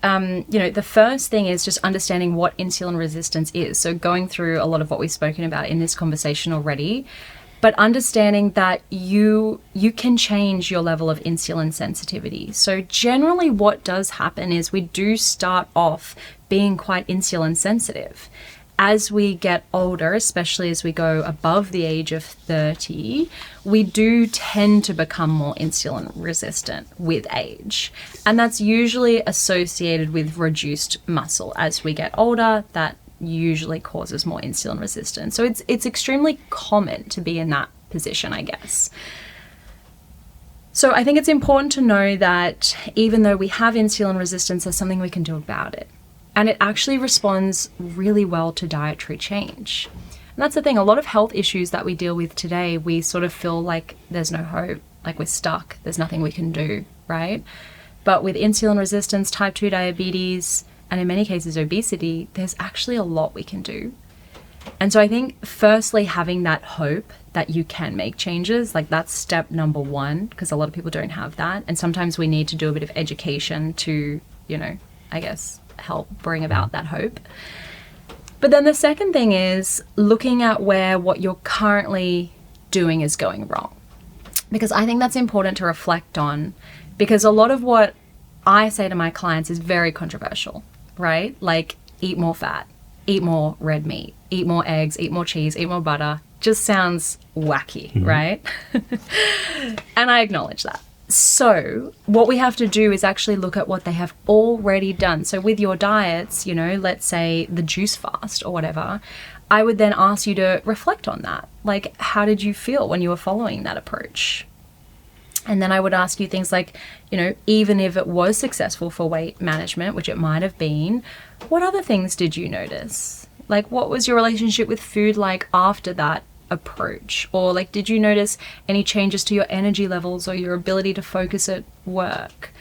you know, the first thing is just understanding what insulin resistance is. So going through a lot of what we've spoken about in this conversation already, but understanding that you can change your level of insulin sensitivity. So generally what does happen is we do start off being quite insulin sensitive. As we get older, especially as we go above the age of 30, we do tend to become more insulin resistant with age. And that's usually associated with reduced muscle. As we get older, that usually causes more insulin resistance. So it's extremely common to be in that position, I guess. So I think it's important to know that even though we have insulin resistance, there's something we can do about it. And it actually responds really well to dietary change. And that's the thing, a lot of health issues that we deal with today, we sort of feel like there's no hope, like we're stuck, there's nothing we can do, right? But with insulin resistance, type 2 diabetes, and in many cases obesity, there's actually a lot we can do. And so I think firstly, having that hope that you can make changes, like that's step number one, because a lot of people don't have that. And sometimes we need to do a bit of education to, you know, I guess, help bring about that hope. But then the second thing is looking at where what you're currently doing is going wrong. Because I think that's important to reflect on, because a lot of what I say to my clients is very controversial, right? Like eat more fat, eat more red meat, eat more eggs, eat more cheese, eat more butter. Just sounds wacky, right? And I acknowledge that. So what we have to do is actually look at what they have already done. So with your diets, you know, let's say the juice fast or whatever, I would then ask you to reflect on that. Like, how did you feel when you were following that approach? And then I would ask you things like, you know, even if it was successful for weight management, which it might have been, what other things did you notice? Like, what was your relationship with food like after that approach? Or like, did you notice any changes to your energy levels or your ability to focus at work?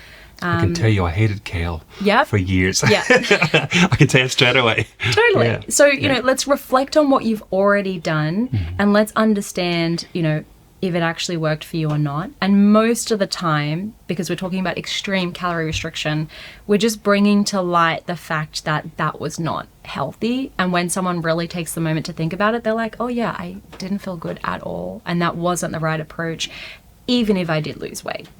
I can tell you I hated kale for years. Yeah. I can tell you straight away. Totally. Yeah. So, you know, let's reflect on what you've already done and let's understand, you know, if it actually worked for you or not. And most of the time, because we're talking about extreme calorie restriction, we're just bringing to light the fact that that was not healthy. And when someone really takes the moment to think about it, they're like, oh yeah, I didn't feel good at all. And that wasn't the right approach, even if I did lose weight.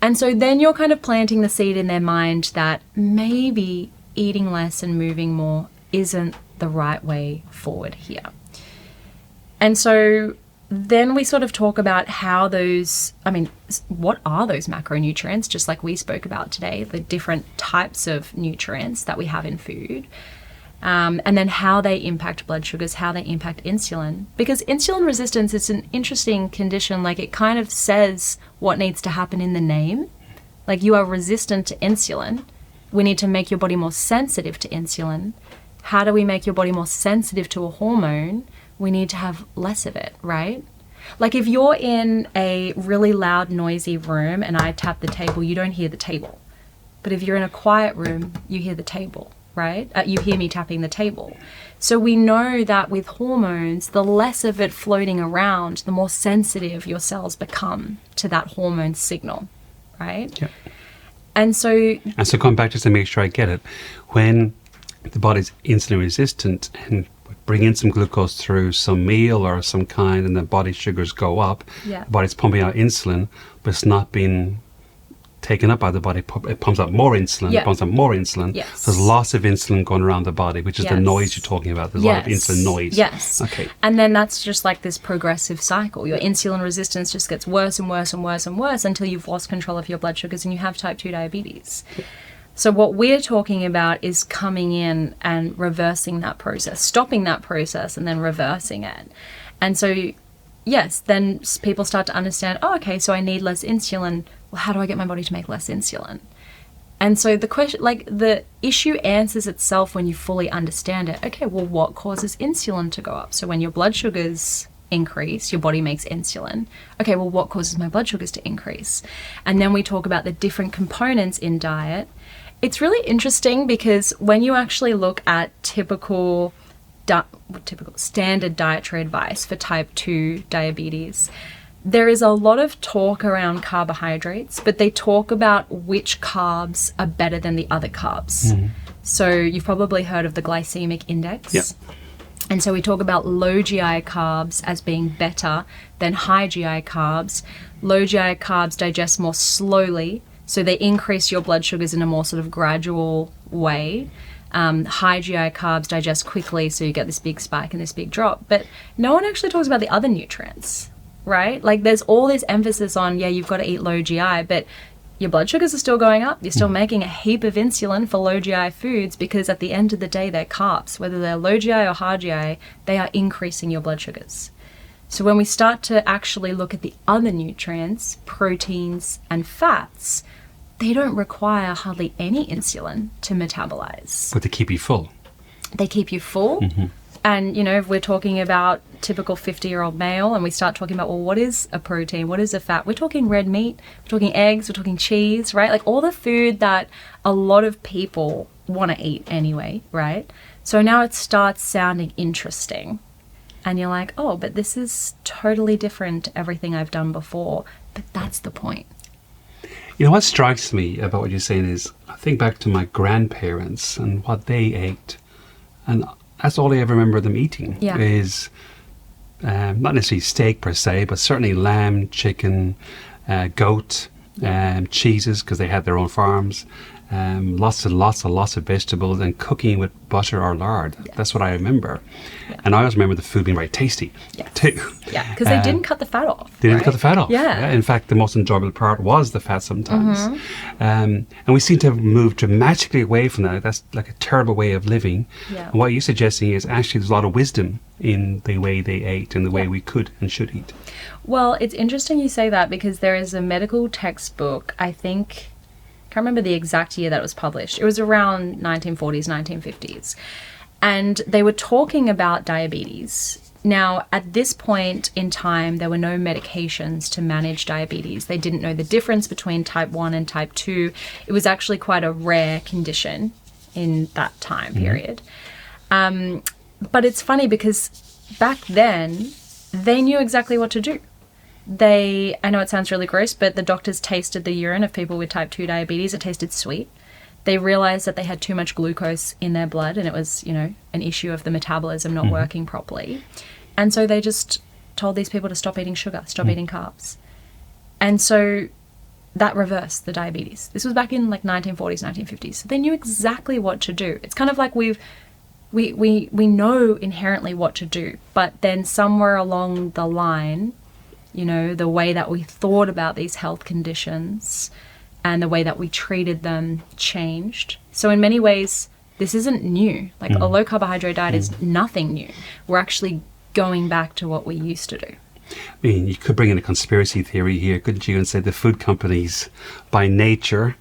And so then you're kind of planting the seed in their mind that maybe eating less and moving more isn't the right way forward here. And so then we sort of talk about how those, I mean, what are those macronutrients, just like we spoke about today, the different types of nutrients that we have in food, and then how they impact blood sugars, how they impact insulin. Because insulin resistance is an interesting condition, like it kind of says what needs to happen in the name. Like you are resistant to insulin. We need to make your body more sensitive to insulin. How do we make your body more sensitive to a hormone? We need to have less of it, right? Like if you're in a really loud, noisy room and I tap the table, you don't hear the table. But if you're in a quiet room, you hear the table, right? You hear me tapping the table. So we know that with hormones, the less of it floating around, the more sensitive your cells become to that hormone signal, right? Yep. And so going back just to make sure I get it, when the body's insulin resistant and bring in some glucose through some meal or some kind and the body sugars go up, the body's pumping out insulin, but it's not being taken up by the body, it pumps up more insulin, Yeah. it pumps up more insulin. Yes. There's lots of insulin going around the body, which is the Yes. noise you're talking about. There's a lot of insulin noise. Yes. Okay. And then that's just like this progressive cycle. Your insulin resistance just gets worse and worse and worse and worse until you've lost control of your blood sugars and you have type 2 diabetes. So what we're talking about is coming in and reversing that process, stopping that process and then reversing it. And so, yes, then people start to understand, oh, okay, so I need less insulin. Well, how do I get my body to make less insulin? And so the question, like the issue answers itself when you fully understand it. Okay, well, what causes insulin to go up? So when your blood sugars increase, your body makes insulin. Okay, well, what causes my blood sugars to increase? And then we talk about the different components in diet. It's really interesting because when you actually look at typical standard dietary advice for type 2 diabetes, there is a lot of talk around carbohydrates, but they talk about which carbs are better than the other carbs. So you've probably heard of the glycemic index. Yep. And so we talk about low GI carbs as being better than high GI carbs. Low GI carbs digest more slowly, so they increase your blood sugars in a more sort of gradual way. High GI carbs digest quickly, so you get this big spike and this big drop. But no one actually talks about the other nutrients, right? Like there's all this emphasis on, yeah, you've got to eat low GI, but your blood sugars are still going up. You're still making a heap of insulin for low GI foods because at the end of the day, they're carbs. Whether they're low GI or high GI, they are increasing your blood sugars. So when we start to actually look at the other nutrients, proteins and fats, they don't require hardly any insulin to metabolize. But to keep you full. They keep you full. And, you know, if we're talking about typical 50-year-old male and we start talking about, well, what is a protein? What is a fat? We're talking red meat, we're talking eggs, we're talking cheese, right? Like all the food that a lot of people want to eat anyway, right? So now it starts sounding interesting. And you're like, oh, but this is totally different to everything I've done before. But that's the point. You know, what strikes me about what you're saying is, I think back to my grandparents and what they ate. And that's all I ever remember them eating is not necessarily steak per se, but certainly lamb, chicken, goat, cheeses, because they had their own farms. Lots of vegetables and cooking with butter or lard. Yes. That's what I remember. And I always remember the food being very tasty too. Yeah, because they didn't cut the fat off. They didn't cut the fat off. Yeah. In fact, the most enjoyable part was the fat sometimes. And we seem to have moved dramatically away from that. That's like a terrible way of living. Yeah. And what you're suggesting is actually there's a lot of wisdom in the way they ate and the way we could and should eat. Well, it's interesting you say that because there is a medical textbook, I think, I can't remember the exact year that it was published. It was around 1940s, 1950s. And they were talking about diabetes. Now, at this point in time, there were no medications to manage diabetes. They didn't know the difference between type 1 and type 2. It was actually quite a rare condition in that time period. But it's funny because back then, they knew exactly what to do. I know it sounds really gross, but the doctors tasted the urine of people with type 2 diabetes. It tasted sweet. They realized that they had too much glucose in their blood and it was, you know, an issue of the metabolism not working properly. And so they just told these people to stop eating sugar, stop eating carbs. And so that reversed the diabetes. This was back in like 1940s, 1950s. So they knew exactly what to do. It's kind of like we know inherently what to do, but then somewhere along the line, you know, the way that we thought about these health conditions and the way that we treated them changed. So in many ways, this isn't new. Like a low carbohydrate diet is nothing new. We're actually going back to what we used to do. I mean, you could bring in a conspiracy theory here, couldn't you, and say the food companies, by nature,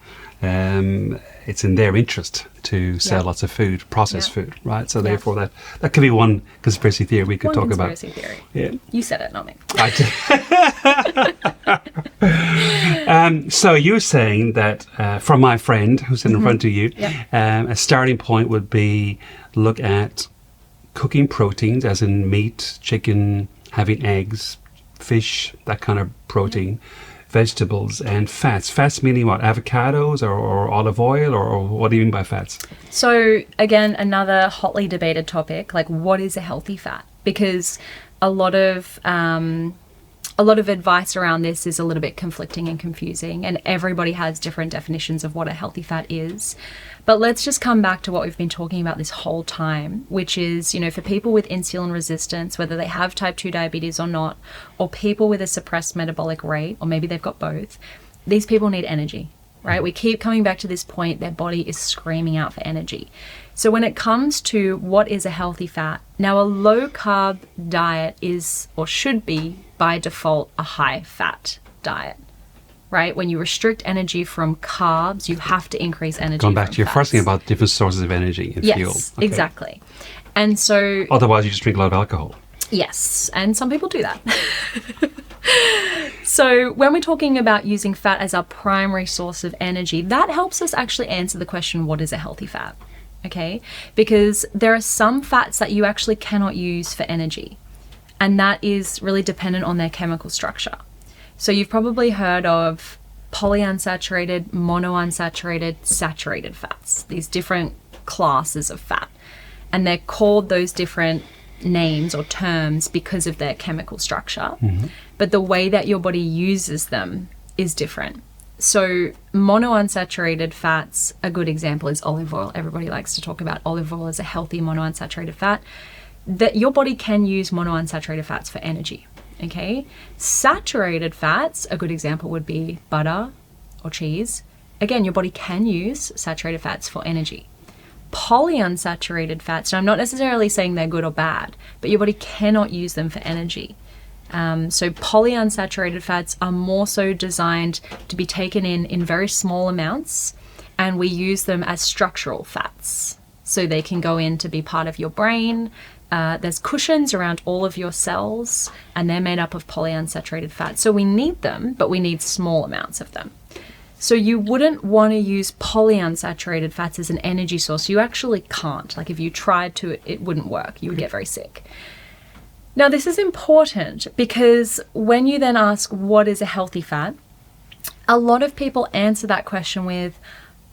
it's in their interest to sell lots of food, processed food, right? So therefore, that could be one conspiracy theory we could talk about. One conspiracy theory. Yeah. You said it, not me. So you're saying that from my friend who's sitting in front of you, a starting point would be look at cooking proteins, as in meat, chicken, having eggs, fish, that kind of protein, vegetables, and fats. Fats meaning what? Avocados or olive oil, or what do you mean by fats? So again, another hotly debated topic, like what is a healthy fat? Because a lot of a lot of advice around this is a little bit conflicting and confusing, and everybody has different definitions of what a healthy fat is. But let's just come back to what we've been talking about this whole time, which is, for people with insulin resistance, whether they have type 2 diabetes or not, or people with a suppressed metabolic rate, or maybe they've got both, these people need energy, right? We keep coming back to this point, their body is screaming out for energy. So when it comes to what is a healthy fat, now a low carb diet is, or should be, by default, a high fat diet, right? When you restrict energy from carbs, you have to increase energy Going back from to your fats. first thing about different sources of energy and fuel. Yes, exactly. And so... Otherwise, you just drink a lot of alcohol. Yes, and some people do that. So when we're talking about using fat as our primary source of energy, that helps us actually answer the question, what is a healthy fat? Okay, because there are some fats that you actually cannot use for energy, and that is really dependent on their chemical structure. So you've probably heard of polyunsaturated, monounsaturated, saturated fats, these different classes of fat, and they're called those different names or terms because of their chemical structure, but the way that your body uses them is different. So monounsaturated fats, a good example is olive oil. Everybody likes to talk about olive oil as a healthy monounsaturated fat. That your body can use monounsaturated fats for energy, okay? Saturated fats, a good example would be butter or cheese. Again, your body can use saturated fats for energy. Polyunsaturated fats, and I'm not necessarily saying they're good or bad, but your body cannot use them for energy. So polyunsaturated fats are more so designed to be taken in very small amounts, and we use them as structural fats. So they can go in to be part of your brain. There's cushions around all of your cells, and they're made up of polyunsaturated fats. So we need them, but we need small amounts of them. So you wouldn't want to use polyunsaturated fats as an energy source. You actually can't. Like if you tried to, it wouldn't work. You would get very sick. Now, this is important because when you then ask what is a healthy fat, a lot of people answer that question with,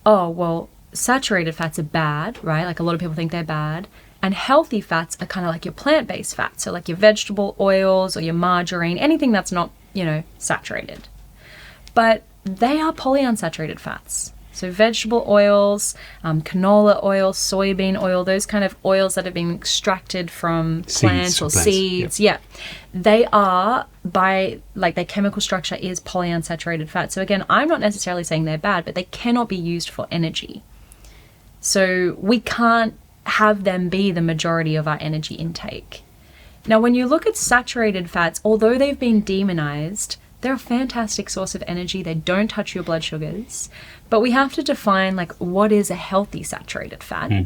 oh, well, saturated fats are bad, right? Like a lot of people think they're bad. And healthy fats are kind of like your plant-based fats. So like your vegetable oils or your margarine, anything that's not, saturated. But they are polyunsaturated fats. So vegetable oils, canola oil, soybean oil, those kind of oils that have been extracted from plants or seeds. Yep. Yeah. They are their chemical structure is polyunsaturated fat. So again, I'm not necessarily saying they're bad, but they cannot be used for energy. So we can't have them be the majority of our energy intake. Now, when you look at saturated fats, although they've been demonized, they're a fantastic source of energy. They don't touch your blood sugars. But we have to define what is a healthy saturated fat.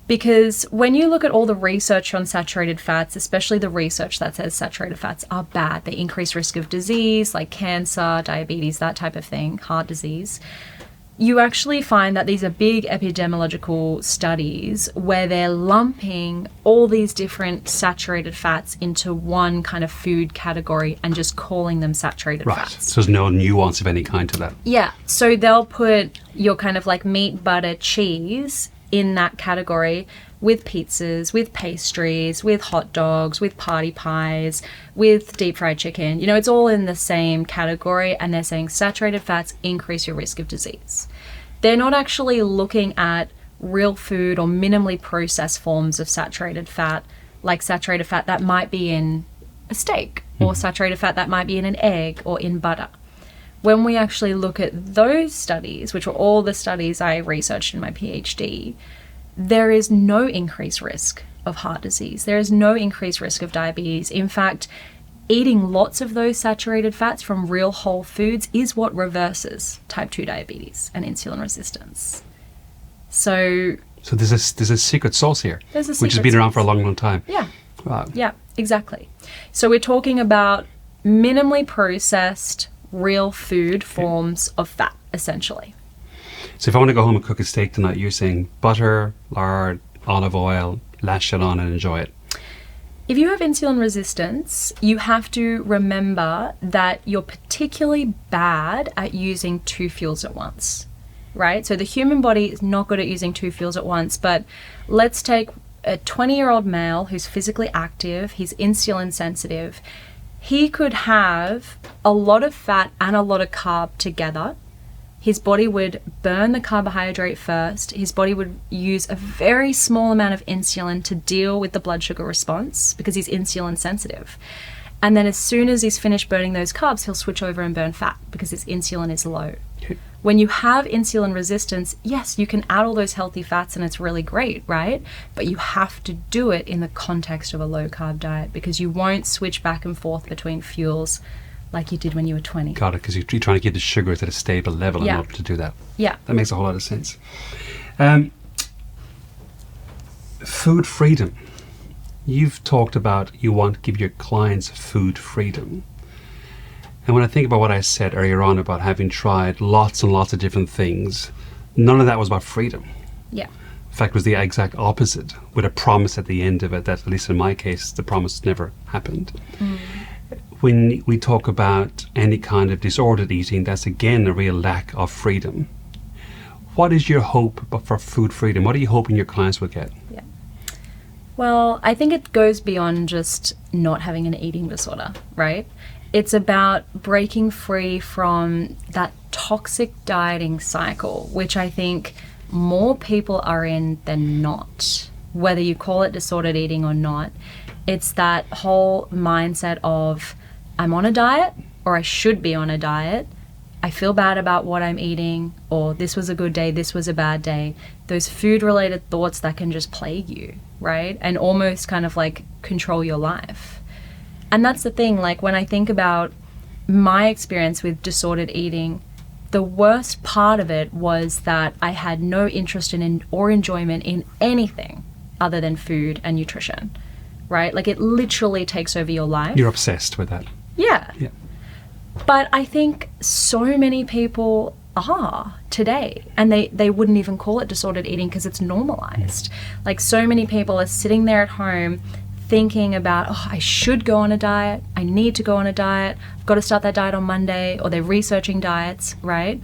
Because when you look at all the research on saturated fats, especially the research that says saturated fats are bad, they increase risk of disease like cancer, diabetes, that type of thing, heart disease, you actually find that these are big epidemiological studies where they're lumping all these different saturated fats into one kind of food category and just calling them saturated fats. So there's no nuance of any kind to that. Yeah. So they'll put your kind of meat, butter, cheese in that category with pizzas, with pastries, with hot dogs, with party pies, with deep fried chicken. It's all in the same category, and they're saying saturated fats increase your risk of disease. They're not actually looking at real food or minimally processed forms of saturated fat, like saturated fat that might be in a steak, or saturated fat that might be in an egg or in butter. When we actually look at those studies, which were all the studies I researched in my PhD, there is no increased risk of heart disease. There is no increased risk of diabetes. In fact, eating lots of those saturated fats from real whole foods is what reverses type 2 diabetes and insulin resistance. So there's a secret sauce here, which has been around for a long, long time. Yeah. Wow. Yeah, exactly. So we're talking about minimally processed real food forms of fat, essentially. So if I want to go home and cook a steak tonight, you're saying butter, lard, olive oil, lash it on and enjoy it. If you have insulin resistance, you have to remember that you're particularly bad at using two fuels at once, right? So the human body is not good at using two fuels at once, but let's take a 20-year-old male who's physically active, he's insulin sensitive. he could have a lot of fat and a lot of carb together. His body would burn the carbohydrate first. His body would use a very small amount of insulin to deal with the blood sugar response because he's insulin sensitive. And then as soon as he's finished burning those carbs, he'll switch over and burn fat because his insulin is low. When you have insulin resistance, yes, you can add all those healthy fats and it's really great, right? But you have to do it in the context of a low-carb diet because you won't switch back and forth between fuels like you did when you were 20. Got it, because you're trying to keep the sugars at a stable level in order to do that. Yeah. That makes a whole lot of sense. Food freedom. You've talked about you want to give your clients food freedom. And when I think about what I said earlier on about having tried lots and lots of different things, none of that was about freedom. Yeah. In fact, it was the exact opposite, with a promise at the end of it that, at least in my case, the promise never happened. When we talk about any kind of disordered eating, that's again a real lack of freedom. What is your hope for food freedom? What are you hoping your clients will get? Yeah. Well, I think it goes beyond just not having an eating disorder, right? It's about breaking free from that toxic dieting cycle, which I think more people are in than not, whether you call it disordered eating or not. It's that whole mindset of I'm on a diet, or I should be on a diet. I feel bad about what I'm eating, or this was a good day, this was a bad day. Those food-related thoughts that can just plague you, right? And almost kind of like control your life. And that's the thing, like when I think about my experience with disordered eating, the worst part of it was that I had no interest in or enjoyment in anything other than food and nutrition, right? Like it literally takes over your life. You're obsessed with that. Yeah. Yeah. But I think so many people are today, and they wouldn't even call it disordered eating because it's normalized. Like so many people are sitting there at home thinking about, oh, I should go on a diet, I need to go on a diet, I've got to start that diet on Monday, or they're researching diets, right?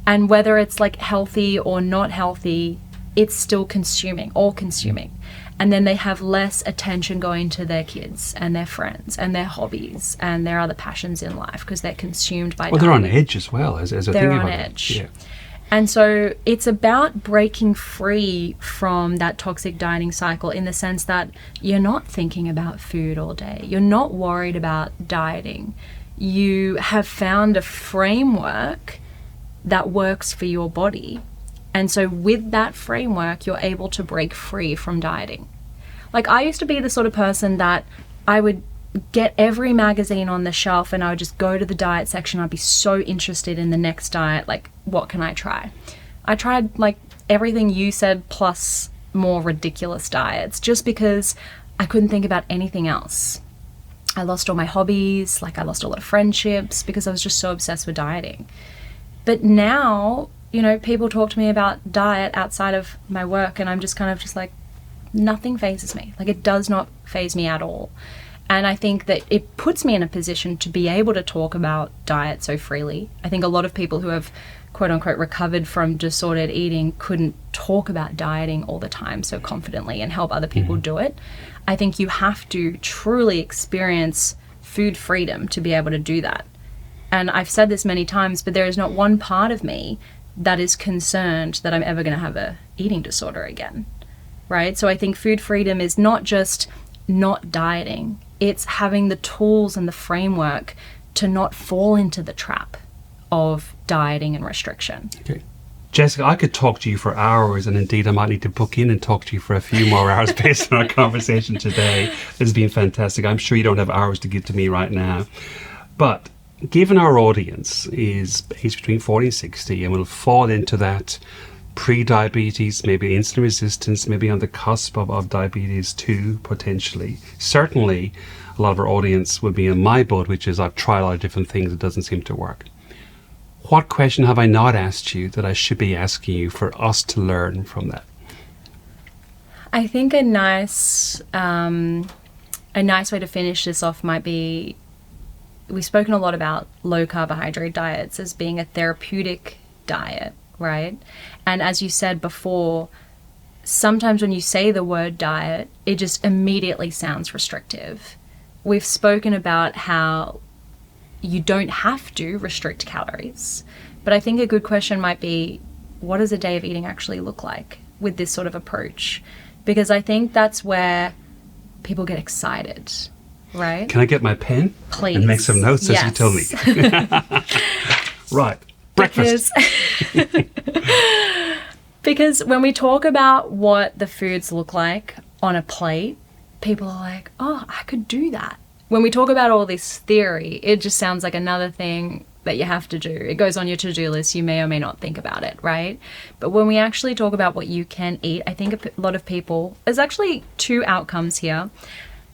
And whether it's like healthy or not healthy, it's still consuming, all consuming. And then they have less attention going to their kids and their friends and their hobbies and their other passions in life because they're consumed by Well, dieting. they're on edge as well, as I think They're about on it. edge. Yeah. And so it's about breaking free from that toxic dieting cycle in the sense that you're not thinking about food all day. You're not worried about dieting. You have found a framework that works for your body. And so with that framework, you're able to break free from dieting. Like I used to be the sort of person that I would get every magazine on the shelf and I would just go to the diet section. I'd be so interested in the next diet. Like, what can I try? I tried like everything you said plus more ridiculous diets just because I couldn't think about anything else. I lost all my hobbies. Like I lost a lot of friendships because I was just so obsessed with dieting. But now, you know, people talk to me about diet outside of my work and I'm just kind of just like, nothing phases me. Like it does not faze me at all. And I think that it puts me in a position to be able to talk about diet so freely. I think a lot of people who have quote unquote recovered from disordered eating couldn't talk about dieting all the time so confidently and help other people do it. I think you have to truly experience food freedom to be able to do that. And I've said this many times, but there is not one part of me that is concerned that I'm ever going to have a eating disorder again, right? So I think food freedom is not just not dieting. It's having the tools and the framework to not fall into the trap of dieting and restriction. Okay. Jessica, I could talk to you for hours, and indeed I might need to book in and talk to you for a few more hours based on our conversation today. It's been fantastic. I'm sure you don't have hours to give to me right now. But given our audience is aged between 40 and 60 and will fall into that pre-diabetes, maybe insulin resistance, maybe on the cusp of diabetes too, potentially. Certainly, a lot of our audience would be in my boat, which is I've tried a lot of different things, it doesn't seem to work. What question have I not asked you that I should be asking you for us to learn from that? I think a nice way to finish this off might be, we've spoken a lot about low carbohydrate diets as being a therapeutic diet, right? And as you said before, sometimes when you say the word diet, it just immediately sounds restrictive. we've spoken about how you don't have to restrict calories. But I think a good question might be, what does a day of eating actually look like with this sort of approach? Because I think that's where people get excited, right? Can I get my pen? Please. And make some notes as you tell me. Right. Breakfast. Because when we talk about what the foods look like on a plate, people are like, oh, I could do that. When we talk about all this theory, it just sounds like another thing that you have to do. It goes on your to-do list. You may or may not think about it, right? But when we actually talk about what you can eat, I think a lot of people, there's actually two outcomes here.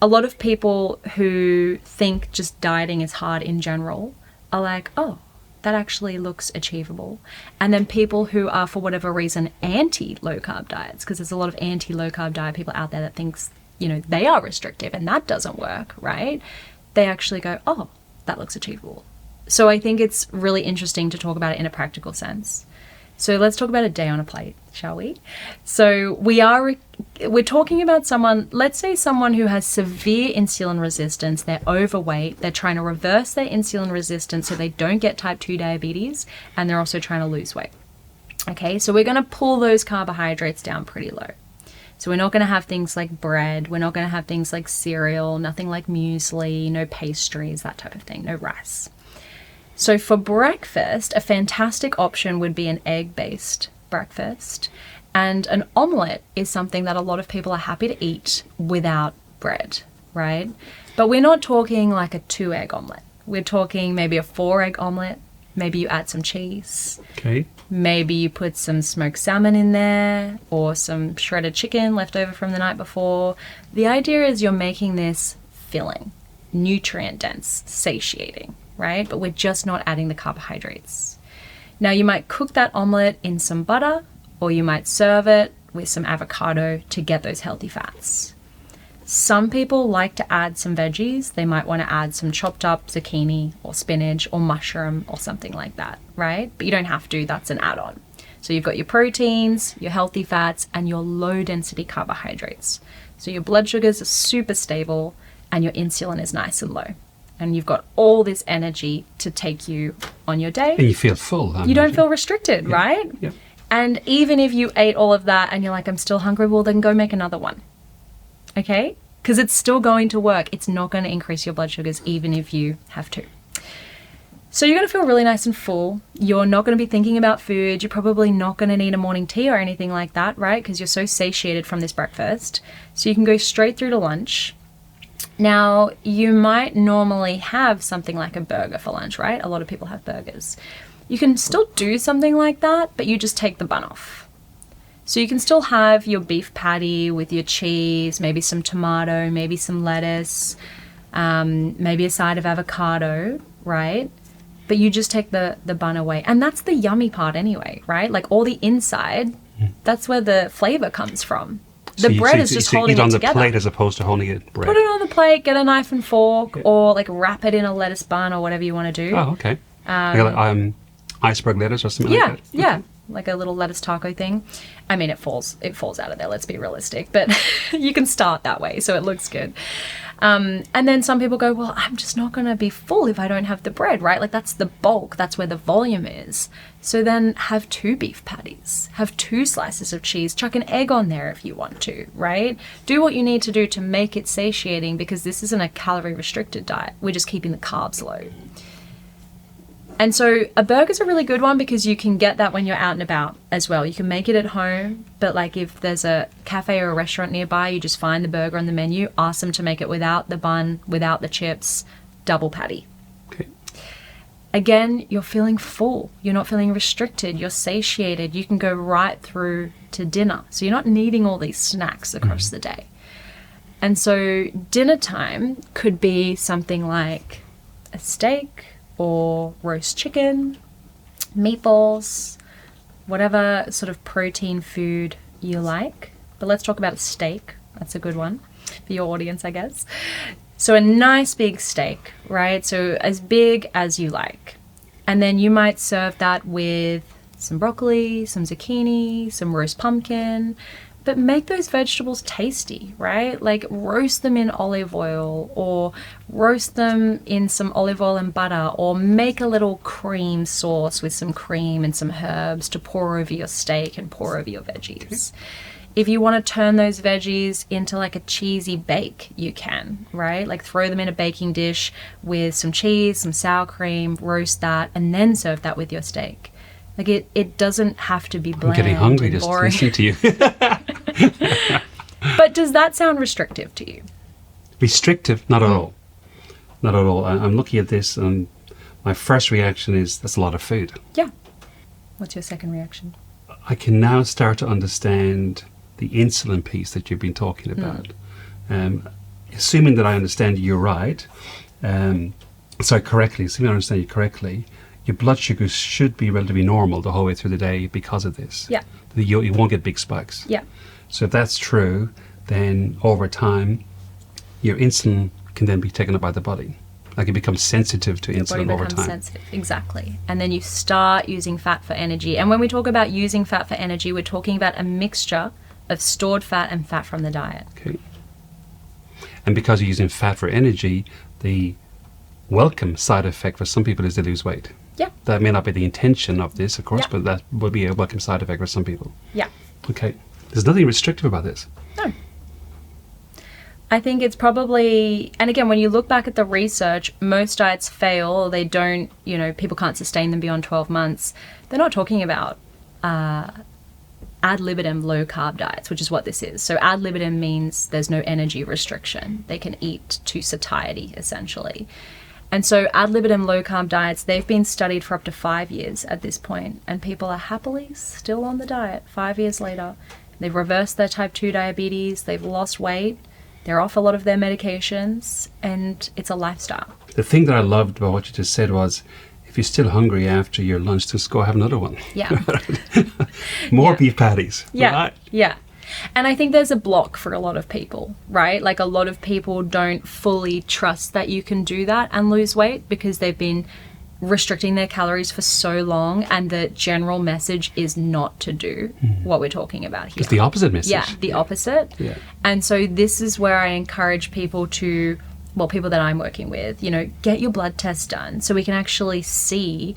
A lot of people who think just dieting is hard in general are like, oh, that actually looks achievable. And then people who are, for whatever reason, anti-low-carb diets, because there's a lot of anti-low-carb diet people out there that thinks, you know, they are restrictive and that doesn't work, right? They actually go, oh, that looks achievable. So I think it's really interesting to talk about it in a practical sense. So let's talk about a day on a plate, shall we? So we're talking about someone, let's say someone who has severe insulin resistance, they're overweight, they're trying to reverse their insulin resistance so they don't get type 2 diabetes, and they're also trying to lose weight. Okay, so we're going to pull those carbohydrates down pretty low. So we're not going to have things like bread, we're not going to have things like cereal, nothing like muesli, no pastries, that type of thing, no rice. So for breakfast, a fantastic option would be an egg-based breakfast. And an omelette is something that a lot of people are happy to eat without bread, right? But we're not talking like a 2-egg omelette. We're talking maybe a 4-egg omelette. Maybe you add some cheese. Okay. Maybe you put some smoked salmon in there or some shredded chicken left over from the night before. The idea is you're making this filling, nutrient dense, satiating, right? But we're just not adding the carbohydrates. Now you might cook that omelette in some butter, or you might serve it with some avocado to get those healthy fats. Some people like to add some veggies. They might want to add some chopped up zucchini or spinach or mushroom or something like that, right? But you don't have to, that's an add-on. So you've got your proteins, your healthy fats, and your low density carbohydrates. So your blood sugars are super stable and your insulin is nice and low. And you've got all this energy to take you on your day. And you feel full. You don't feel restricted, yeah. right? Yeah. And even if you ate all of that and you're like, I'm still hungry, well, then go make another one. Okay? Because it's still going to work. It's not going to increase your blood sugars even if you have to. So you're going to feel really nice and full. You're not going to be thinking about food. You're probably not going to need a morning tea or anything like that, right? Because you're so satiated from this breakfast. So you can go straight through to lunch. Now, you might normally have something like a burger for lunch, right? A lot of people have burgers. You can still do something like that, but you just take the bun off. So you can still have your beef patty with your cheese, maybe some tomato, maybe some lettuce, maybe a side of avocado, right? But you just take the bun away. And that's the yummy part anyway, right? Like all the inside, that's where the flavor comes from. The bread is just holding it together. Eat on the plate as opposed to holding it bread. Put it on the plate, get a knife and fork, or like wrap it in a lettuce bun or whatever you want to do. Oh, okay. Like, iceberg lettuce or something like that? Yeah, okay. Like a little lettuce taco thing. I mean, it falls out of there, let's be realistic, but you can start that way, so it looks good. And then some people go, well, I'm just not going to be full if I don't have the bread, right? Like that's the bulk, that's where the volume is. So then have 2 beef patties, have 2 slices of cheese, chuck an egg on there if you want to, right? Do what you need to do to make it satiating, because this isn't a calorie restricted diet. We're just keeping the carbs low. And so a burger's a really good one because you can get that when you're out and about as well. You can make it at home, but like if there's a cafe or a restaurant nearby, you just find the burger on the menu, ask them to make it without the bun, without the chips, double patty. Okay. Again, you're feeling full. You're not feeling restricted. You're satiated. You can go right through to dinner. So you're not needing all these snacks across the day. And so dinner time could be something like a steak, or roast chicken, meatballs, whatever sort of protein food you like. But let's talk about a steak. That's a good one for your audience, I guess. So a nice big steak, right? So as big as you like. And then you might serve that with some broccoli, some zucchini, some roast pumpkin, But make those vegetables tasty, right? Like roast them in olive oil, or roast them in some olive oil and butter, or make a little cream sauce with some cream and some herbs to pour over your steak and pour over your veggies. If you want to turn those veggies into like a cheesy bake, you can, right? Like throw them in a baking dish with some cheese, some sour cream, roast that, and then serve that with your steak. Like it doesn't have to be bland. I'm getting hungry and just boring. listening to you. But does that sound restrictive to you? Restrictive? Not at all. Not at all. I'm looking at this and my first reaction is that's a lot of food. Yeah. What's your second reaction? I can now start to understand the insulin piece that you've been talking about. Assuming that I understand you right, correctly, assuming I understand you correctly, your blood sugars should be relatively normal the whole way through the day because of this. Yeah. You won't get big spikes. Yeah. So if that's true, then over time, your insulin can then be taken up by the body. Like it becomes sensitive to insulin over time. Sensitive, exactly. And then you start using fat for energy. And when we talk about using fat for energy, we're talking about a mixture of stored fat and fat from the diet. Okay. And because you're using fat for energy, the welcome side effect for some people is they lose weight. Yeah. That may not be the intention of this, of course, Yeah. but that would be a welcome side effect for some people. Yeah. Okay. There's nothing restrictive about this. No. I think it's probably, and again, when you look back at the research, most diets fail, or they don't, people can't sustain them beyond 12 months. They're not talking about ad libitum low carb diets, which is what this is. So ad libitum means there's no energy restriction. They can eat to satiety, essentially. And so ad libitum low carb diets, they've been studied for up to 5 years at this point, and people are happily still on the diet 5 years later. They've reversed their type 2 diabetes, they've lost weight, they're off a lot of their medications, and it's a lifestyle. The thing that I loved about what you just said was, if you're still hungry after your lunch, just go have another one. Yeah. More Yeah. beef patties. Yeah. Right? Yeah. And I think there's a block for a lot of people, right? Like a lot of people don't fully trust that you can do that and lose weight because they've been restricting their calories for so long, and the general message is not to do what we're talking about here. It's the opposite message. Yeah, the opposite. Yeah. And so this is where I encourage people to, people that I'm working with, get your blood test done so we can actually see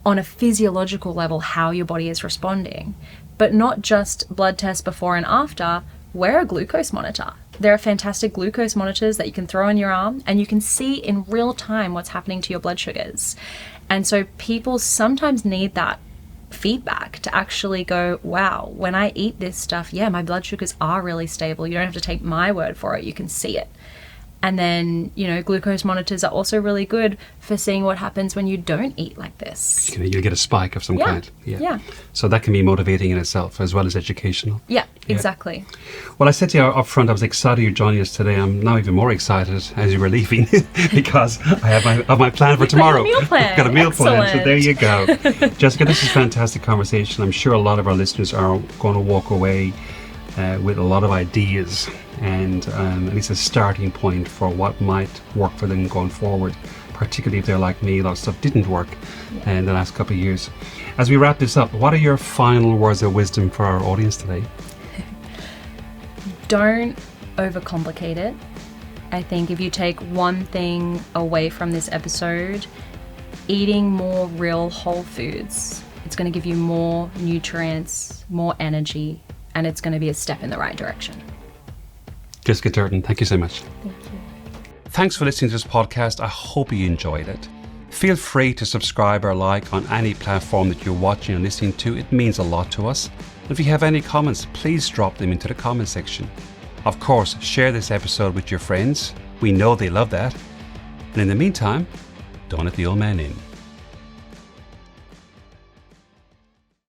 on a physiological level how your body is responding. But not just blood tests before and after, wear a glucose monitor. There are fantastic glucose monitors that you can throw on your arm and you can see in real time what's happening to your blood sugars. And so people sometimes need that feedback to actually go, wow, when I eat this stuff, my blood sugars are really stable. You don't have to take my word for it. You can see it. And then, glucose monitors are also really good for seeing what happens when you don't eat like this. You'll get a spike of some kind. Yeah. So that can be motivating in itself as well as educational. Yeah, exactly. Well, I said to you up front, I was excited you're joining us today. I'm now even more excited as you were leaving because I have my plan for tomorrow. I've got a meal plan. So Excellent. there you go. Jessica, this is a fantastic conversation. I'm sure a lot of our listeners are going to walk away with a lot of ideas and at least a starting point for what might work for them going forward, particularly if they're like me, a lot of stuff didn't work in the last couple of years. As we wrap this up, what are your final words of wisdom for our audience today? Don't overcomplicate it. I think if you take one thing away from this episode, eating more real whole foods, it's going to give you more nutrients, more energy, and it's going to be a step in the right direction. Jessica Turton, thank you so much. Thank you. Thanks for listening to this podcast. I hope you enjoyed it. Feel free to subscribe or like on any platform that you're watching or listening to. It means a lot to us. And if you have any comments, please drop them into the comment section. Of course, share this episode with your friends. We know they love that. And in the meantime, don't let the old man in.